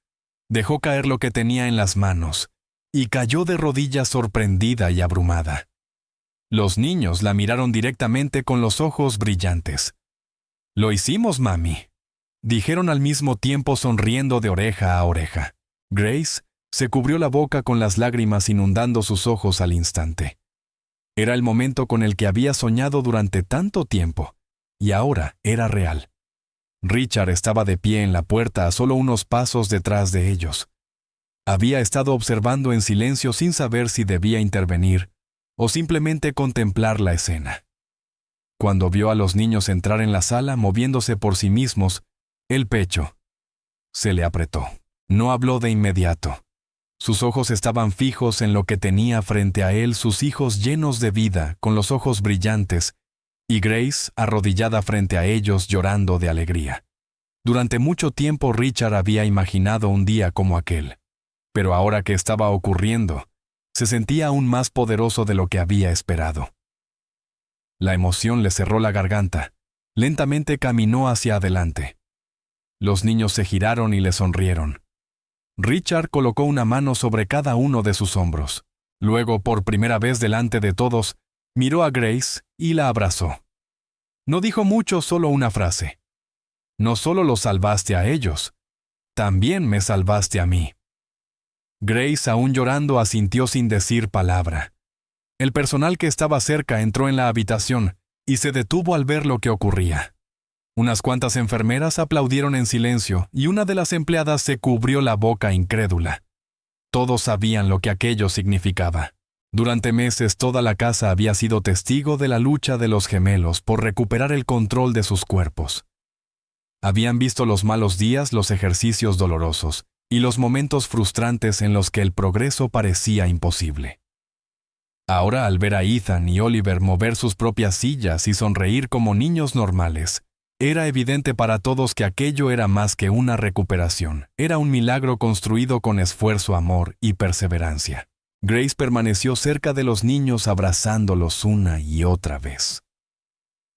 dejó caer lo que tenía en las manos y cayó de rodillas sorprendida y abrumada. Los niños la miraron directamente con los ojos brillantes. «Lo hicimos, mami», dijeron al mismo tiempo, sonriendo de oreja a oreja. Grace se cubrió la boca con las lágrimas inundando sus ojos al instante. Era el momento con el que había soñado durante tanto tiempo, y ahora era real. Richard estaba de pie en la puerta a solo unos pasos detrás de ellos. Había estado observando en silencio sin saber si debía intervenir o simplemente contemplar la escena. Cuando vio a los niños entrar en la sala moviéndose por sí mismos, el pecho se le apretó. No habló de inmediato. Sus ojos estaban fijos en lo que tenía frente a él, sus hijos llenos de vida, con los ojos brillantes, y Grace arrodillada frente a ellos llorando de alegría. Durante mucho tiempo Richard había imaginado un día como aquel, pero ahora que estaba ocurriendo, se sentía aún más poderoso de lo que había esperado. La emoción le cerró la garganta. Lentamente caminó hacia adelante. Los niños se giraron y le sonrieron. Richard colocó una mano sobre cada uno de sus hombros. Luego, por primera vez delante de todos, miró a Grace y la abrazó. No dijo mucho, solo una frase. «No solo los salvaste a ellos, también me salvaste a mí». Grace, aún llorando, asintió sin decir palabra. El personal que estaba cerca entró en la habitación y se detuvo al ver lo que ocurría. Unas cuantas enfermeras aplaudieron en silencio y una de las empleadas se cubrió la boca incrédula. Todos sabían lo que aquello significaba. Durante meses toda la casa había sido testigo de la lucha de los gemelos por recuperar el control de sus cuerpos. Habían visto los malos días, los ejercicios dolorosos y los momentos frustrantes en los que el progreso parecía imposible. Ahora, al ver a Ethan y Oliver mover sus propias sillas y sonreír como niños normales, era evidente para todos que aquello era más que una recuperación. Era un milagro construido con esfuerzo, amor y perseverancia. Grace permaneció cerca de los niños abrazándolos una y otra vez.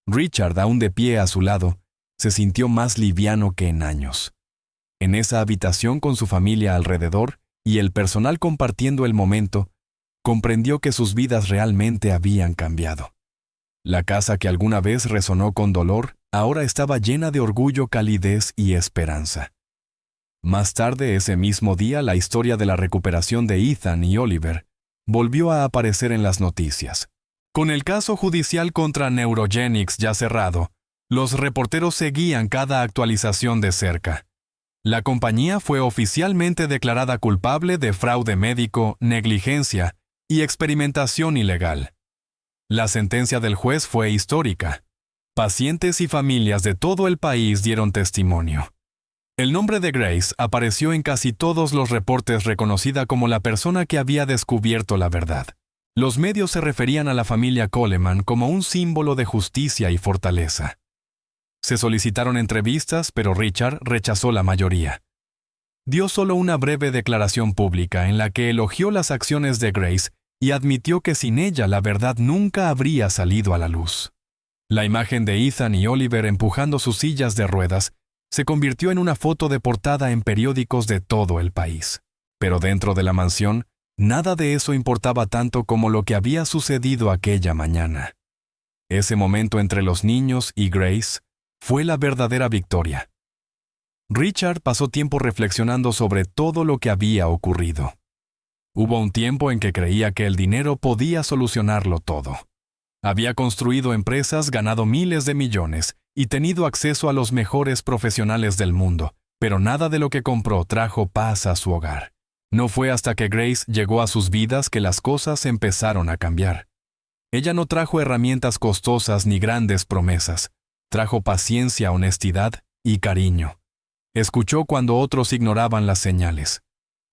Richard, aún de pie a su lado, se sintió más liviano que en años. En esa habitación con su familia alrededor y el personal compartiendo el momento, comprendió que sus vidas realmente habían cambiado. La casa que alguna vez resonó con dolor, ahora estaba llena de orgullo, calidez y esperanza. Más tarde ese mismo día, la historia de la recuperación de Ethan y Oliver volvió a aparecer en las noticias. Con el caso judicial contra Neurogenics ya cerrado, los reporteros seguían cada actualización de cerca. La compañía fue oficialmente declarada culpable de fraude médico, negligencia y experimentación ilegal. La sentencia del juez fue histórica. Pacientes y familias de todo el país dieron testimonio. El nombre de Grace apareció en casi todos los reportes, reconocida como la persona que había descubierto la verdad. Los medios se referían a la familia Coleman como un símbolo de justicia y fortaleza. Se solicitaron entrevistas, pero Richard rechazó la mayoría. Dio solo una breve declaración pública en la que elogió las acciones de Grace y admitió que sin ella la verdad nunca habría salido a la luz. La imagen de Ethan y Oliver empujando sus sillas de ruedas se convirtió en una foto de portada en periódicos de todo el país. Pero dentro de la mansión, nada de eso importaba tanto como lo que había sucedido aquella mañana. Ese momento entre los niños y Grace fue la verdadera victoria. Richard pasó tiempo reflexionando sobre todo lo que había ocurrido. Hubo un tiempo en que creía que el dinero podía solucionarlo todo. Había construido empresas, ganado miles de millones y tenido acceso a los mejores profesionales del mundo, pero nada de lo que compró trajo paz a su hogar. No fue hasta que Grace llegó a sus vidas que las cosas empezaron a cambiar. Ella no trajo herramientas costosas ni grandes promesas. Trajo paciencia, honestidad y cariño. Escuchó cuando otros ignoraban las señales.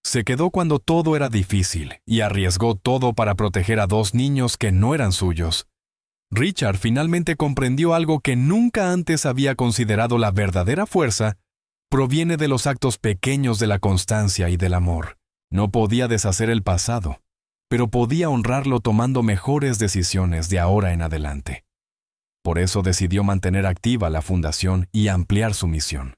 Se quedó cuando todo era difícil y arriesgó todo para proteger a dos niños que no eran suyos. Richard finalmente comprendió algo que nunca antes había considerado: la verdadera fuerza proviene de los actos pequeños, de la constancia y del amor. No podía deshacer el pasado, pero podía honrarlo tomando mejores decisiones de ahora en adelante. Por eso decidió mantener activa la fundación y ampliar su misión.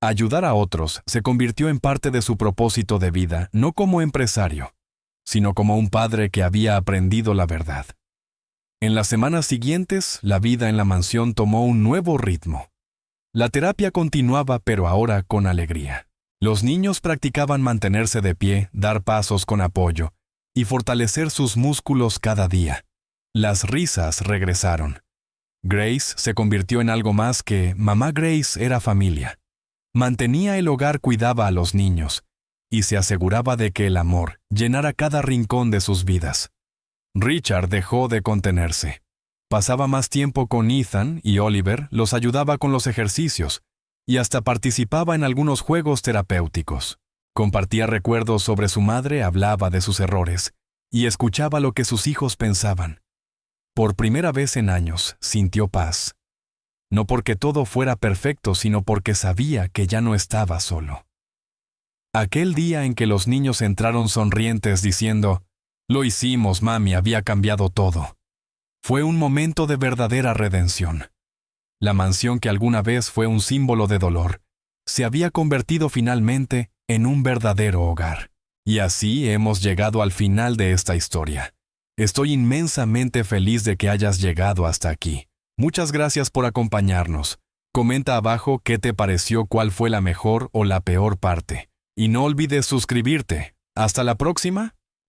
Ayudar a otros se convirtió en parte de su propósito de vida, no como empresario, sino como un padre que había aprendido la verdad. En las semanas siguientes, la vida en la mansión tomó un nuevo ritmo. La terapia continuaba, pero ahora con alegría. Los niños practicaban mantenerse de pie, dar pasos con apoyo y fortalecer sus músculos cada día. Las risas regresaron. Grace se convirtió en algo más que Mamá Grace. Era familia. Mantenía el hogar, cuidaba a los niños y se aseguraba de que el amor llenara cada rincón de sus vidas. Richard dejó de contenerse. Pasaba más tiempo con Ethan y Oliver los ayudaba con los ejercicios y hasta participaba en algunos juegos terapéuticos. Compartía recuerdos sobre su madre, hablaba de sus errores y escuchaba lo que sus hijos pensaban. Por primera vez en años sintió paz. No porque todo fuera perfecto, sino porque sabía que ya no estaba solo. Aquel día en que los niños entraron sonrientes diciendo: «Lo hicimos, mami», había cambiado todo. Fue un momento de verdadera redención. La mansión que alguna vez fue un símbolo de dolor, se había convertido finalmente en un verdadero hogar. Y así hemos llegado al final de esta historia. Estoy inmensamente feliz de que hayas llegado hasta aquí. Muchas gracias por acompañarnos. Comenta abajo qué te pareció, cuál fue la mejor o la peor parte. Y no olvides suscribirte. ¡Hasta la próxima!